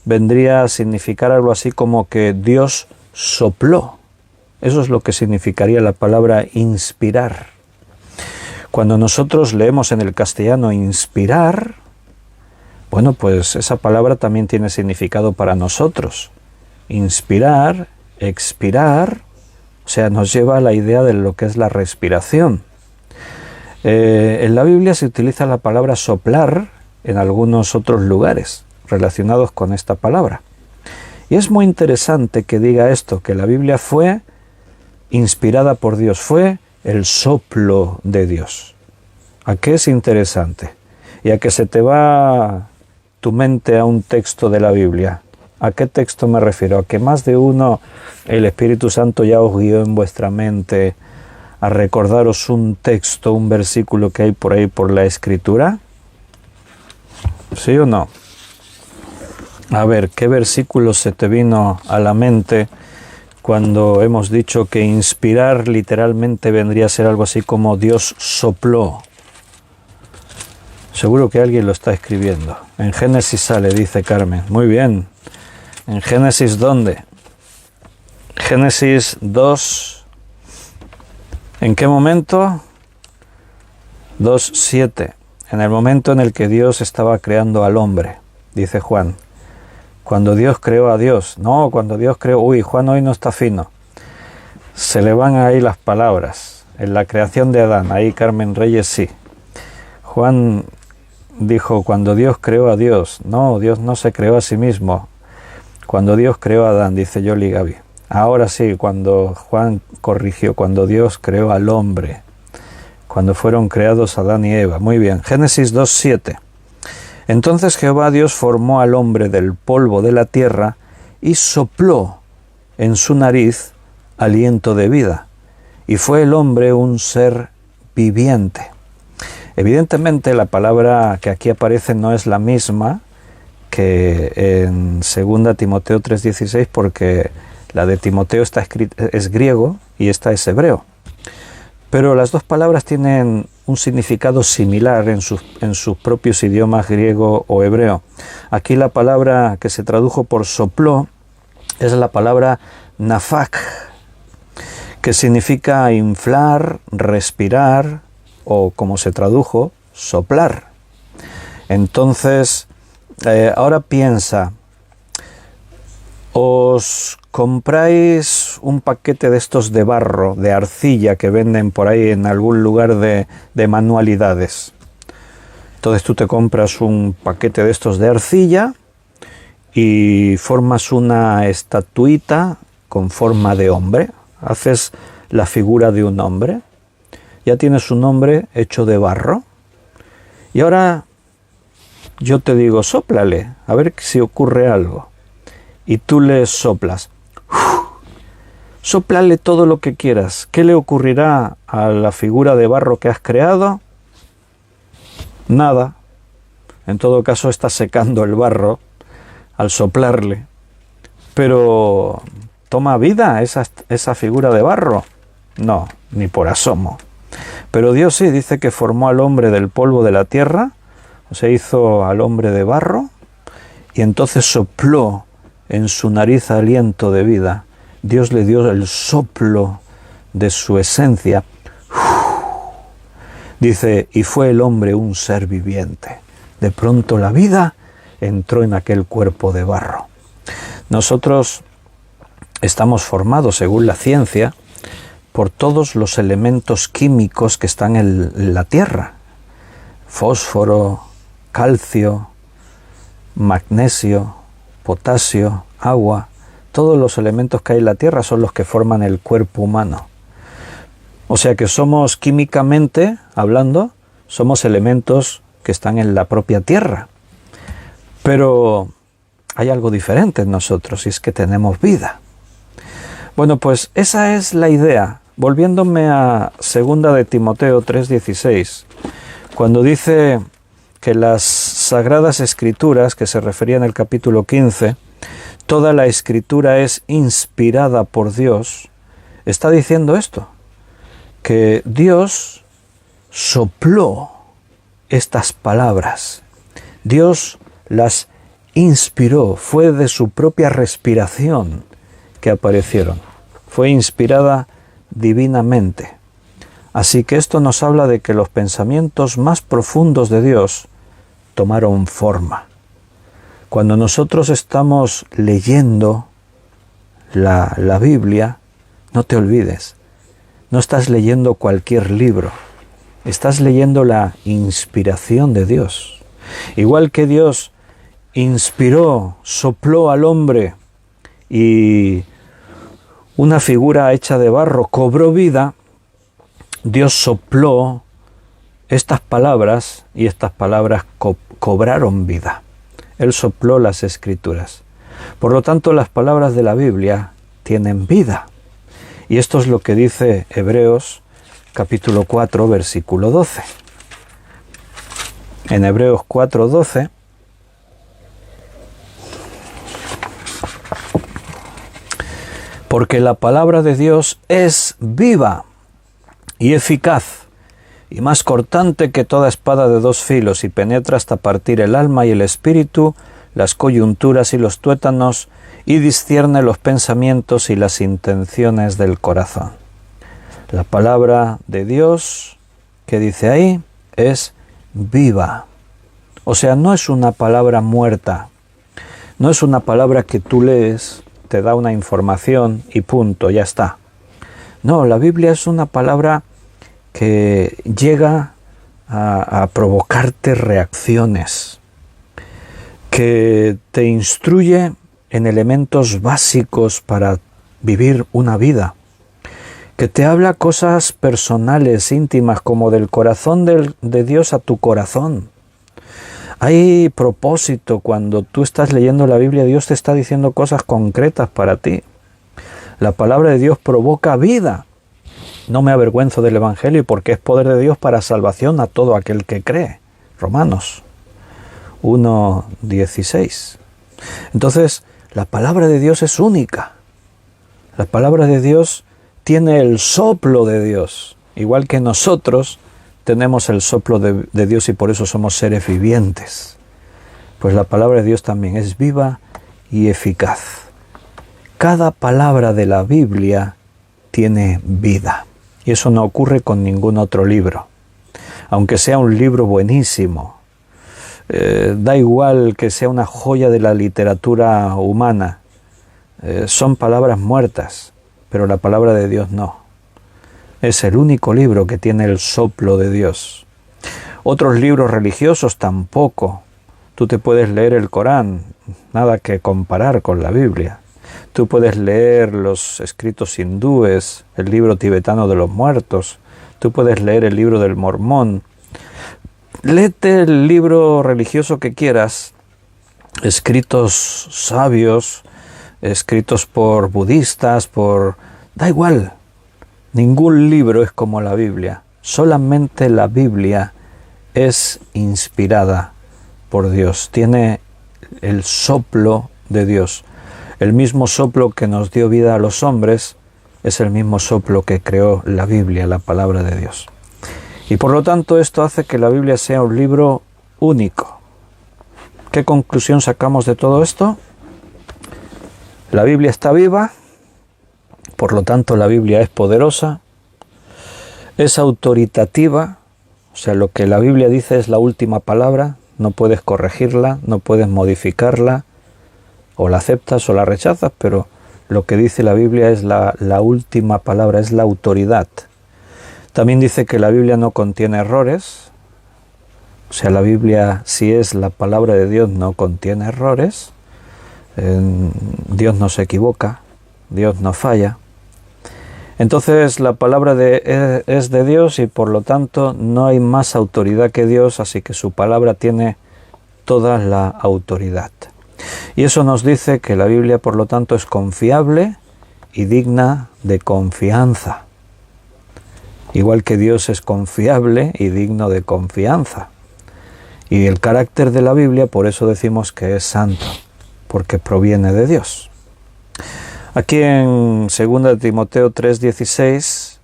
vendría a significar algo así como que Dios sopló. Eso es lo que significaría la palabra inspirar. Cuando nosotros leemos en el castellano inspirar, bueno, pues esa palabra también tiene significado para nosotros. Inspirar, expirar, o sea, nos lleva a la idea de lo que es la respiración. En la Biblia se utiliza la palabra soplar en algunos otros lugares relacionados con esta palabra. Y es muy interesante que diga esto, que la Biblia fue inspirada por Dios, fue el soplo de Dios. ¿A qué es interesante? Y a que se te va tu mente a un texto de la Biblia. ¿A qué texto me refiero? A que más de uno el Espíritu Santo ya os guió en vuestra mente a recordaros un texto, un versículo que hay por ahí por la Escritura. ¿Sí o no? A ver, ¿qué versículo se te vino a la mente cuando hemos dicho que inspirar literalmente vendría a ser algo así como Dios sopló? Seguro que alguien lo está escribiendo. En Génesis sale, dice Carmen. Muy bien. ¿En Génesis dónde? Génesis 2. ¿En qué momento? 2:7. En el momento en el que Dios estaba creando al hombre, dice Juan. Cuando Dios creó a Dios. No, cuando Dios creó... Uy, Juan hoy no está fino. Se le van ahí las palabras. En la creación de Adán, ahí Carmen Reyes sí. Juan dijo, cuando Dios creó a Dios. No, Dios no se creó a sí mismo. Cuando Dios creó a Adán, dice Yoli Gaby. Ahora sí, cuando Juan corrigió, cuando Dios creó al hombre. Cuando fueron creados Adán y Eva. Muy bien, Génesis 2:7. Entonces Jehová Dios formó al hombre del polvo de la tierra y sopló en su nariz aliento de vida. Y fue el hombre un ser viviente. Evidentemente la palabra que aquí aparece no es la misma que en 2 Timoteo 3:16, porque la de Timoteo está es griego y esta es hebreo. Pero las dos palabras tienen un significado similar en sus propios idiomas griego o hebreo. Aquí la palabra que se tradujo por sopló es la palabra nafak, que significa inflar, respirar o, como se tradujo, soplar. Entonces, ahora piensa, os compráis un paquete de estos de barro, de arcilla que venden por ahí en algún lugar de manualidades. Entonces tú te compras un paquete de estos de arcilla y formas una estatuita con forma de hombre. Haces la figura de un hombre. Ya tienes un hombre hecho de barro. Y ahora yo te digo, sóplale, a ver si ocurre algo. Y tú le soplas. Sóplale todo lo que quieras. ¿Qué le ocurrirá a la figura de barro que has creado? Nada. En todo caso está secando el barro al soplarle. Pero ¿toma vida esa figura de barro? No, ni por asomo. Pero Dios sí dice que formó al hombre del polvo de la tierra, o sea, hizo al hombre de barro, y entonces sopló en su nariz aliento de vida. Dios le dio el soplo de su esencia. Dice, y fue el hombre un ser viviente. De pronto la vida entró en aquel cuerpo de barro. Nosotros estamos formados, según la ciencia, por todos los elementos químicos que están en la Tierra. Fósforo, calcio, magnesio, potasio, agua. Todos los elementos que hay en la Tierra son los que forman el cuerpo humano. O sea que somos, químicamente hablando, somos elementos que están en la propia Tierra. Pero hay algo diferente en nosotros, y es que tenemos vida. Bueno, pues esa es la idea. Volviéndome a 2 de Timoteo 3:16, cuando dice que las Sagradas Escrituras, que se refería en el capítulo 15, toda la Escritura es inspirada por Dios, está diciendo esto, que Dios sopló estas palabras. Dios las inspiró, fue de su propia respiración que aparecieron. Fue inspirada divinamente. Así que esto nos habla de que los pensamientos más profundos de Dios tomaron forma. Cuando nosotros estamos leyendo la Biblia, no te olvides, no estás leyendo cualquier libro, estás leyendo la inspiración de Dios. Igual que Dios inspiró, sopló al hombre y una figura hecha de barro cobró vida, Dios sopló estas palabras y estas palabras cobraron vida. Él sopló las Escrituras. Por lo tanto, las palabras de la Biblia tienen vida. Y esto es lo que dice Hebreos capítulo 4, versículo 12. En Hebreos 4:12, porque la palabra de Dios es viva y eficaz, y más cortante que toda espada de 2 filos, y penetra hasta partir el alma y el espíritu, las coyunturas y los tuétanos, y discierne los pensamientos y las intenciones del corazón. La palabra de Dios, que dice ahí, es viva. O sea, no es una palabra muerta, no es una palabra que tú lees, te da una información y punto, ya está. No, la Biblia es una palabra que llega a provocarte reacciones, que te instruye en elementos básicos para vivir una vida, que te habla cosas personales, íntimas, como del corazón de Dios a tu corazón. Hay propósito cuando tú estás leyendo la Biblia, Dios te está diciendo cosas concretas para ti. La palabra de Dios provoca vida. No me avergüenzo del Evangelio porque es poder de Dios para salvación a todo aquel que cree. Romanos 1:16. Entonces, la palabra de Dios es única. La palabra de Dios tiene el soplo de Dios, igual que nosotros tenemos el soplo de Dios y por eso somos seres vivientes. Pues la palabra de Dios también es viva y eficaz. Cada palabra de la Biblia tiene vida. Y eso no ocurre con ningún otro libro. Aunque sea un libro buenísimo, da igual que sea una joya de la literatura humana, son palabras muertas, pero la palabra de Dios no. Es el único libro que tiene el soplo de Dios. Otros libros religiosos tampoco. Tú te puedes leer el Corán, nada que comparar con la Biblia. Tú puedes leer los escritos hindúes, el libro tibetano de los muertos. Tú puedes leer el libro del Mormón. Léete el libro religioso que quieras, escritos sabios, escritos por budistas, por Da igual, ningún libro es como la Biblia. Solamente la Biblia es inspirada por Dios. Tiene el soplo de Dios. El mismo soplo que nos dio vida a los hombres es el mismo soplo que creó la Biblia, la palabra de Dios. Y por lo tanto esto hace que la Biblia sea un libro único. ¿Qué conclusión sacamos de todo esto? La Biblia está viva, por lo tanto la Biblia es poderosa, es autoritativa, o sea, lo que la Biblia dice es la última palabra, no puedes corregirla, no puedes modificarla, o la aceptas o la rechazas, pero lo que dice la Biblia es la última palabra, es la autoridad. También dice que la Biblia no contiene errores, o sea, la Biblia, si es la palabra de Dios, no contiene errores, Dios no se equivoca, Dios no falla. Entonces la palabra es de Dios y por lo tanto no hay más autoridad que Dios, así que su palabra tiene toda la autoridad. Y eso nos dice que la Biblia por lo tanto es confiable y digna de confianza. Igual que Dios es confiable y digno de confianza. Y el carácter de la Biblia, por eso decimos que es santo, porque proviene de Dios. Aquí en 2 Timoteo 3:16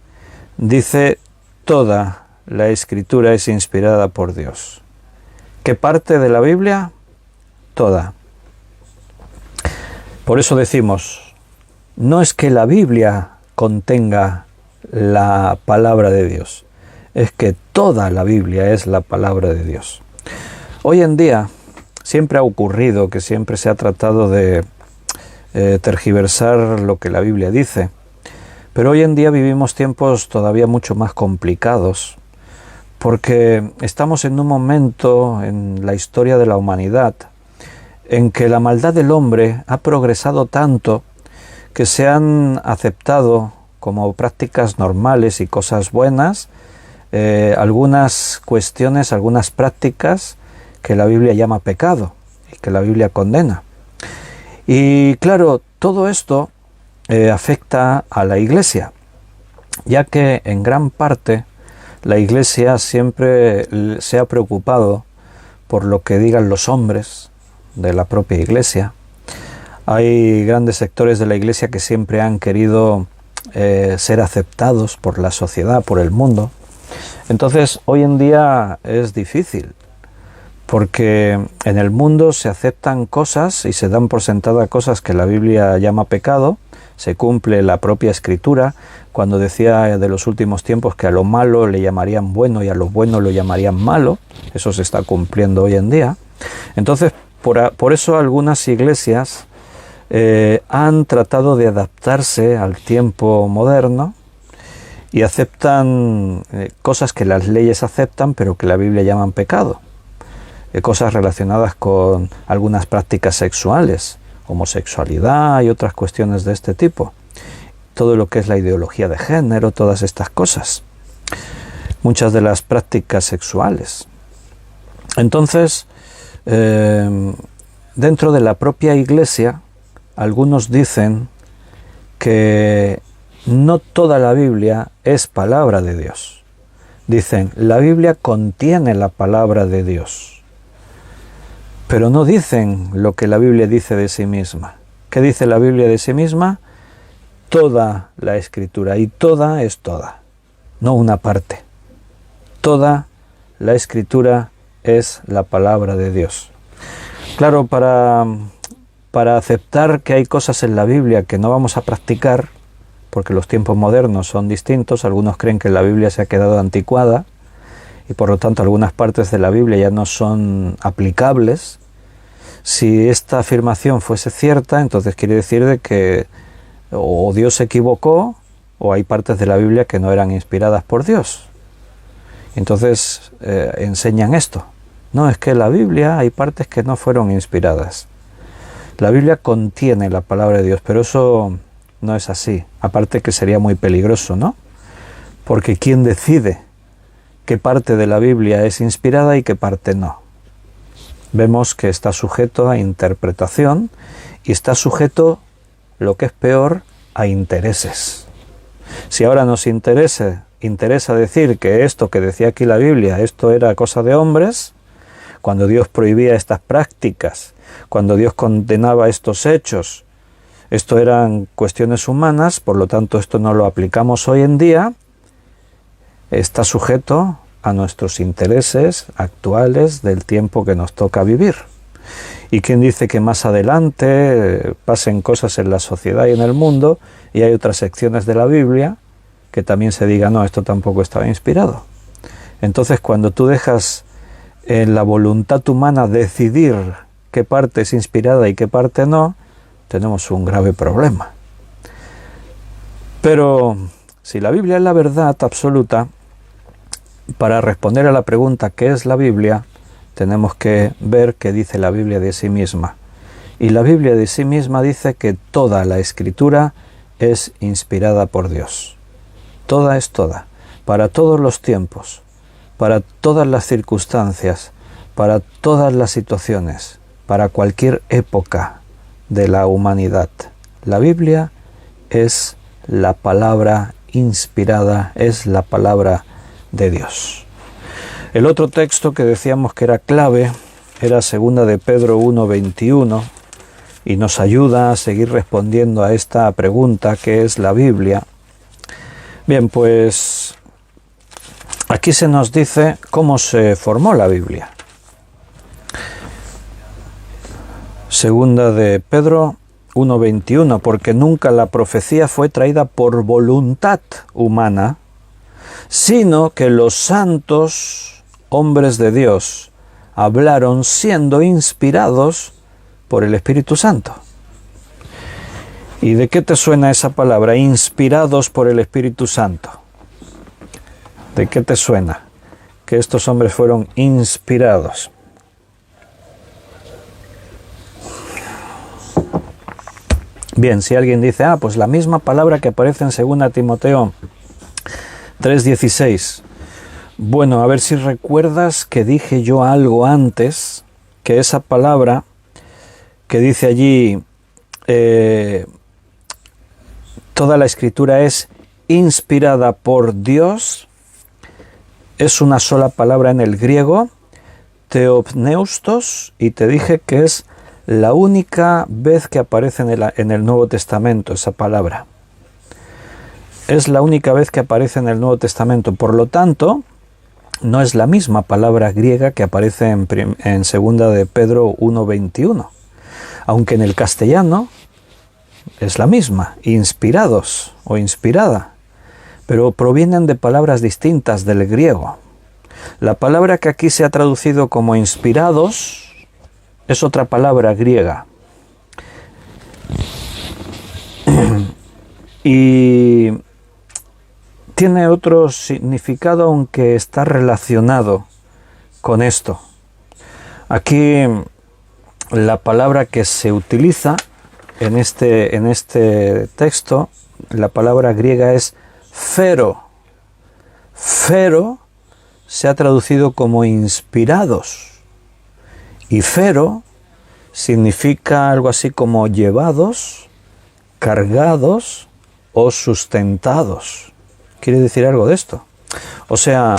dice: toda la Escritura es inspirada por Dios. ¿Qué parte de la Biblia? Toda. Por eso decimos, no es que la Biblia contenga la palabra de Dios, es que toda la Biblia es la palabra de Dios. Hoy en día siempre ha ocurrido que siempre se ha tratado de tergiversar lo que la Biblia dice, pero hoy en día vivimos tiempos todavía mucho más complicados, porque estamos en un momento en la historia de la humanidad en que la maldad del hombre ha progresado tanto que se han aceptado como prácticas normales y cosas buenas algunas cuestiones, algunas prácticas que la Biblia llama pecado y que la Biblia condena. Y claro, todo esto afecta a la Iglesia, ya que en gran parte la Iglesia siempre se ha preocupado por lo que digan los hombres de la propia Iglesia. Hay grandes sectores de la Iglesia que siempre han querido ser aceptados por la sociedad, por el mundo. Entonces, hoy en día es difícil, porque en el mundo se aceptan cosas y se dan por sentada cosas que la Biblia llama pecado, se cumple la propia Escritura, cuando decía de los últimos tiempos que a lo malo le llamarían bueno y a lo bueno lo llamarían malo. Eso se está cumpliendo hoy en día. Entonces, por eso algunas iglesias han tratado de adaptarse al tiempo moderno y aceptan cosas que las leyes aceptan, pero que la Biblia llaman pecado. Cosas relacionadas con algunas prácticas sexuales, homosexualidad y otras cuestiones de este tipo. Todo lo que es la ideología de género, todas estas cosas. Muchas de las prácticas sexuales. Entonces, dentro de la propia Iglesia, algunos dicen que no toda la Biblia es palabra de Dios. Dicen, la Biblia contiene la palabra de Dios. Pero no dicen lo que la Biblia dice de sí misma. ¿Qué dice la Biblia de sí misma? Toda la Escritura, y toda es toda, no una parte. Toda la Escritura es la palabra de Dios. Claro, para aceptar que hay cosas en la Biblia que no vamos a practicar, porque los tiempos modernos son distintos, algunos creen que la Biblia se ha quedado anticuada, y por lo tanto algunas partes de la Biblia ya no son aplicables. Si esta afirmación fuese cierta, entonces quiere decir de que o Dios se equivocó o hay partes de la Biblia que no eran inspiradas por Dios. Entonces enseñan esto. No, es que la Biblia hay partes que no fueron inspiradas. La Biblia contiene la palabra de Dios, pero eso no es así. Aparte que sería muy peligroso, ¿no? Porque ¿quién decide qué parte de la Biblia es inspirada y qué parte no? Vemos que está sujeto a interpretación y está sujeto, lo que es peor, a intereses. Si ahora nos interesa decir que esto que decía aquí la Biblia, esto era cosa de hombres, cuando Dios prohibía estas prácticas, cuando Dios condenaba estos hechos, esto eran cuestiones humanas, por lo tanto esto no lo aplicamos hoy en día, está sujeto a nuestros intereses actuales del tiempo que nos toca vivir. ¿Y quién dice que más adelante pasen cosas en la sociedad y en el mundo y hay otras secciones de la Biblia que también se diga, no, esto tampoco estaba inspirado? Entonces, cuando tú dejas en la voluntad humana decidir qué parte es inspirada y qué parte no, tenemos un grave problema. Pero si la Biblia es la verdad absoluta, para responder a la pregunta ¿qué es la Biblia?, tenemos que ver qué dice la Biblia de sí misma. Y la Biblia de sí misma dice que toda la Escritura es inspirada por Dios. Toda es toda, para todos los tiempos, para todas las circunstancias, para todas las situaciones, para cualquier época de la humanidad. La Biblia es la palabra inspirada, es la palabra de Dios. El otro texto que decíamos que era clave era 2 de Pedro 1:21 y nos ayuda a seguir respondiendo a esta pregunta ¿qué es la Biblia? Bien, pues aquí se nos dice cómo se formó la Biblia. 2 de Pedro 1:21, porque nunca la profecía fue traída por voluntad humana, sino que los santos hombres de Dios hablaron siendo inspirados por el Espíritu Santo. ¿Y de qué te suena esa palabra, inspirados por el Espíritu Santo? ¿De qué te suena que estos hombres fueron inspirados? Bien, si alguien dice, pues la misma palabra que aparece en 2 Timoteo 3:16. Bueno, a ver si recuerdas que dije yo algo antes, que esa palabra que dice allí, toda la Escritura es inspirada por Dios, es una sola palabra en el griego, theopneustos, y te dije que es la única vez que aparece en el Nuevo Testamento esa palabra. Es la única vez que aparece en el Nuevo Testamento, por lo tanto, no es la misma palabra griega que aparece en 2 de Pedro 1:21, aunque en el castellano es la misma, inspirados o inspirada, pero provienen de palabras distintas del griego. La palabra que aquí se ha traducido como inspirados es otra palabra griega. Y tiene otro significado, aunque está relacionado con esto. Aquí la palabra que se utiliza en este texto, la palabra griega es phero. Phero se ha traducido como inspirados. Y phero significa algo así como llevados, cargados o sustentados. ¿Quiere decir algo de esto? O sea,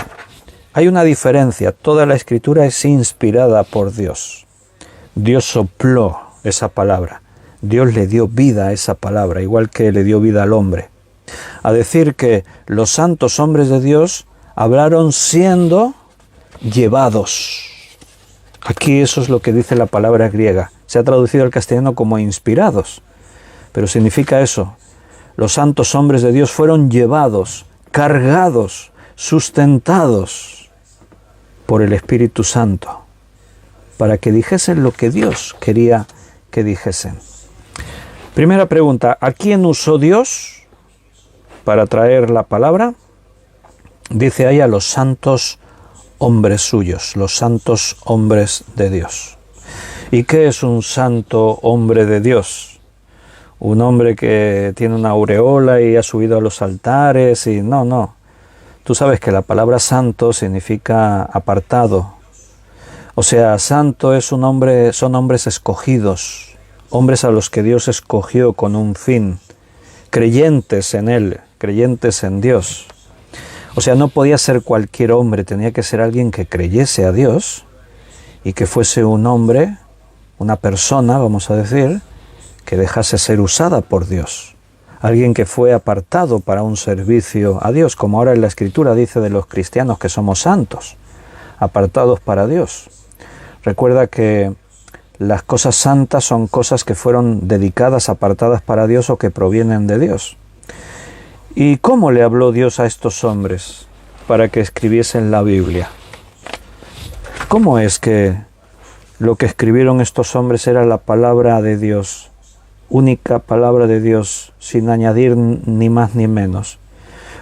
hay una diferencia. Toda la Escritura es inspirada por Dios. Dios sopló esa palabra. Dios le dio vida a esa palabra, igual que le dio vida al hombre. A decir que los santos hombres de Dios hablaron siendo llevados. Aquí eso es lo que dice la palabra griega. Se ha traducido al castellano como inspirados, pero significa eso. Los santos hombres de Dios fueron llevados, cargados, sustentados por el Espíritu Santo, para que dijesen lo que Dios quería que dijesen. Primera pregunta, ¿a quién usó Dios para traer la palabra? Dice ahí a los santos hombres suyos, los santos hombres de Dios. ¿Y qué es un santo hombre de Dios? Un hombre que tiene una aureola y ha subido a los altares y no. Tú sabes que la palabra santo significa apartado. O sea, santo es un hombre, son hombres escogidos, hombres a los que Dios escogió con un fin, creyentes en Él, creyentes en Dios. O sea, no podía ser cualquier hombre, tenía que ser alguien que creyese a Dios y que fuese un hombre, una persona, vamos a decir, que dejase ser usada por Dios. Alguien que fue apartado para un servicio a Dios, como ahora en la Escritura dice de los cristianos que somos santos, apartados para Dios. Recuerda que las cosas santas son cosas que fueron dedicadas, apartadas para Dios o que provienen de Dios. ¿Y cómo le habló Dios a estos hombres para que escribiesen la Biblia? ¿Cómo es que lo que escribieron estos hombres era la palabra de Dios, única palabra de Dios, sin añadir ni más ni menos?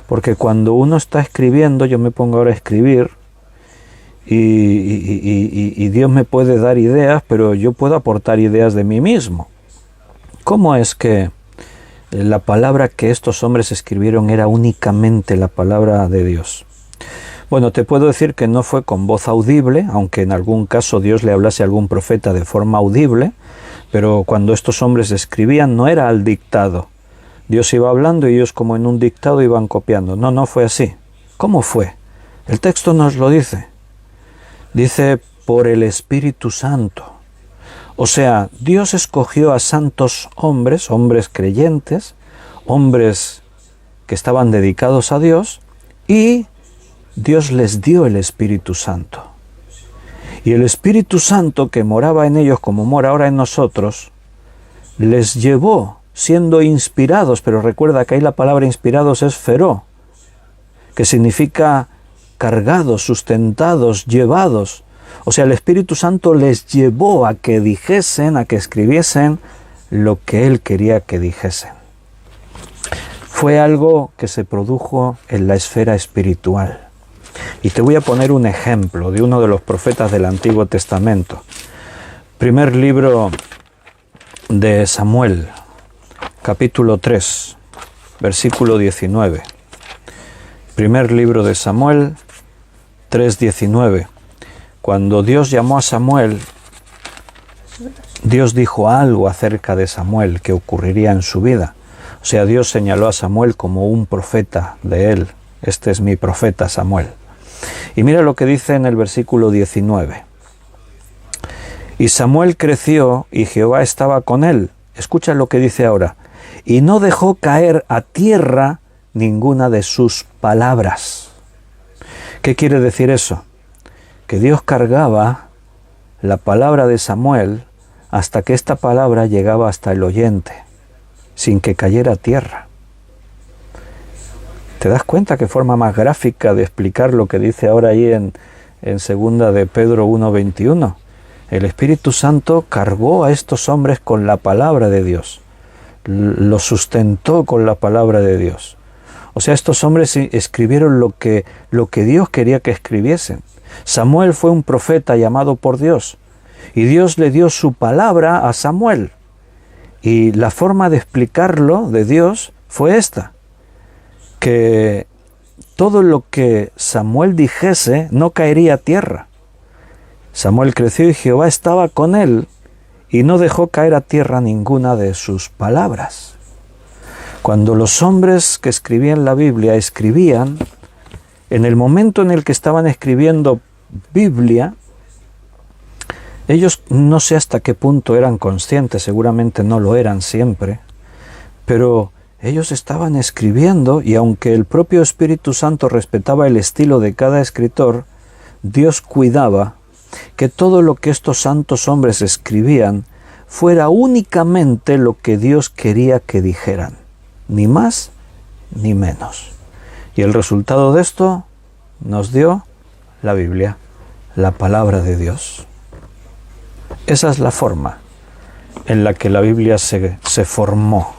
Porque cuando uno está escribiendo, yo me pongo ahora a escribir, y Dios me puede dar ideas, pero yo puedo aportar ideas de mí mismo. ¿Cómo es que la palabra que estos hombres escribieron era únicamente la palabra de Dios? Bueno, te puedo decir que no fue con voz audible, aunque en algún caso Dios le hablase a algún profeta de forma audible, pero cuando estos hombres escribían no era al dictado. Dios iba hablando y ellos como en un dictado iban copiando. No fue así. ¿Cómo fue? El texto nos lo dice. Dice, por el Espíritu Santo. O sea, Dios escogió a santos hombres, hombres creyentes, hombres que estaban dedicados a Dios, y Dios les dio el Espíritu Santo. Y el Espíritu Santo que moraba en ellos como mora ahora en nosotros, les llevó siendo inspirados, pero recuerda que ahí la palabra inspirados es feró, que significa cargados, sustentados, llevados. O sea, el Espíritu Santo les llevó a que dijesen, a que escribiesen lo que Él quería que dijesen. Fue algo que se produjo en la esfera espiritual. Y te voy a poner un ejemplo de uno de los profetas del Antiguo Testamento. Primer libro de Samuel, capítulo 3, versículo 19. Primer libro de Samuel, 3:19. Cuando Dios llamó a Samuel, Dios dijo algo acerca de Samuel que ocurriría en su vida. O sea, Dios señaló a Samuel como un profeta de él. Este es mi profeta Samuel. Y mira lo que dice en el versículo 19. Y Samuel creció y Jehová estaba con él. Escucha lo que dice ahora. Y no dejó caer a tierra ninguna de sus palabras. ¿Qué quiere decir eso? Que Dios cargaba la palabra de Samuel hasta que esta palabra llegaba hasta el oyente, sin que cayera a tierra. ¿Te das cuenta qué forma más gráfica de explicar lo que dice ahora ahí en segunda de Pedro 1:21? El Espíritu Santo cargó a estos hombres con la palabra de Dios, los sustentó con la palabra de Dios. O sea, estos hombres escribieron lo que Dios quería que escribiesen. Samuel fue un profeta llamado por Dios, y Dios le dio su palabra a Samuel. Y la forma de explicarlo de Dios fue esta, que todo lo que Samuel dijese no caería a tierra. Samuel creció y Jehová estaba con él, y no dejó caer a tierra ninguna de sus palabras. Cuando los hombres que escribían la Biblia escribían, en el momento en el que estaban escribiendo Biblia, ellos no sé hasta qué punto eran conscientes, seguramente no lo eran siempre, pero ellos estaban escribiendo, y aunque el propio Espíritu Santo respetaba el estilo de cada escritor, Dios cuidaba que todo lo que estos santos hombres escribían fuera únicamente lo que Dios quería que dijeran, ni más ni menos. Y el resultado de esto nos dio la Biblia, la palabra de Dios. Esa es la forma en la que la Biblia se formó.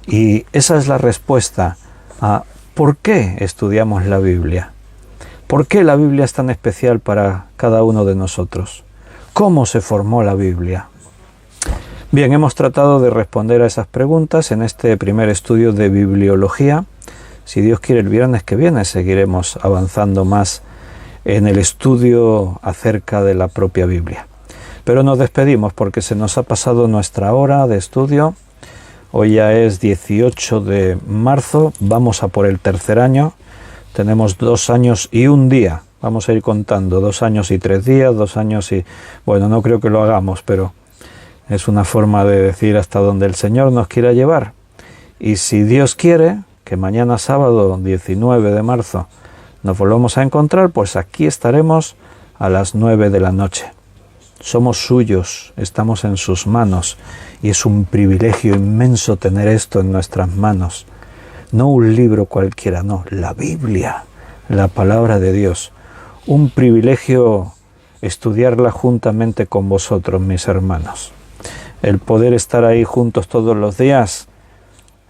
Y esa es la respuesta a ¿por qué estudiamos la Biblia? ¿Por qué la Biblia es tan especial para cada uno de nosotros? ¿Cómo se formó la Biblia? Bien, hemos tratado de responder a esas preguntas en este primer estudio de bibliología. Si Dios quiere, el viernes que viene seguiremos avanzando más en el estudio acerca de la propia Biblia. Pero nos despedimos porque se nos ha pasado nuestra hora de estudio. Hoy ya es 18 de marzo, vamos a por el tercer año. Tenemos 2 años y 1 día. Vamos a ir contando 2 años y 3 días, 2 años y... Bueno, no creo que lo hagamos, pero es una forma de decir hasta donde el Señor nos quiera llevar. Y si Dios quiere, que mañana sábado 19 de marzo nos volvamos a encontrar, pues aquí estaremos a las 9 de la noche. Somos suyos, estamos en sus manos y es un privilegio inmenso tener esto en nuestras manos. No un libro cualquiera, no, la Biblia, la palabra de Dios. Un privilegio estudiarla juntamente con vosotros, mis hermanos. El poder estar ahí juntos todos los días,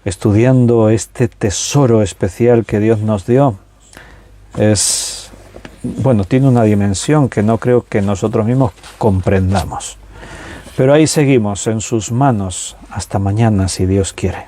estudiando este tesoro especial que Dios nos dio, tiene una dimensión que no creo que nosotros mismos comprendamos. Pero ahí seguimos, en sus manos, hasta mañana, si Dios quiere.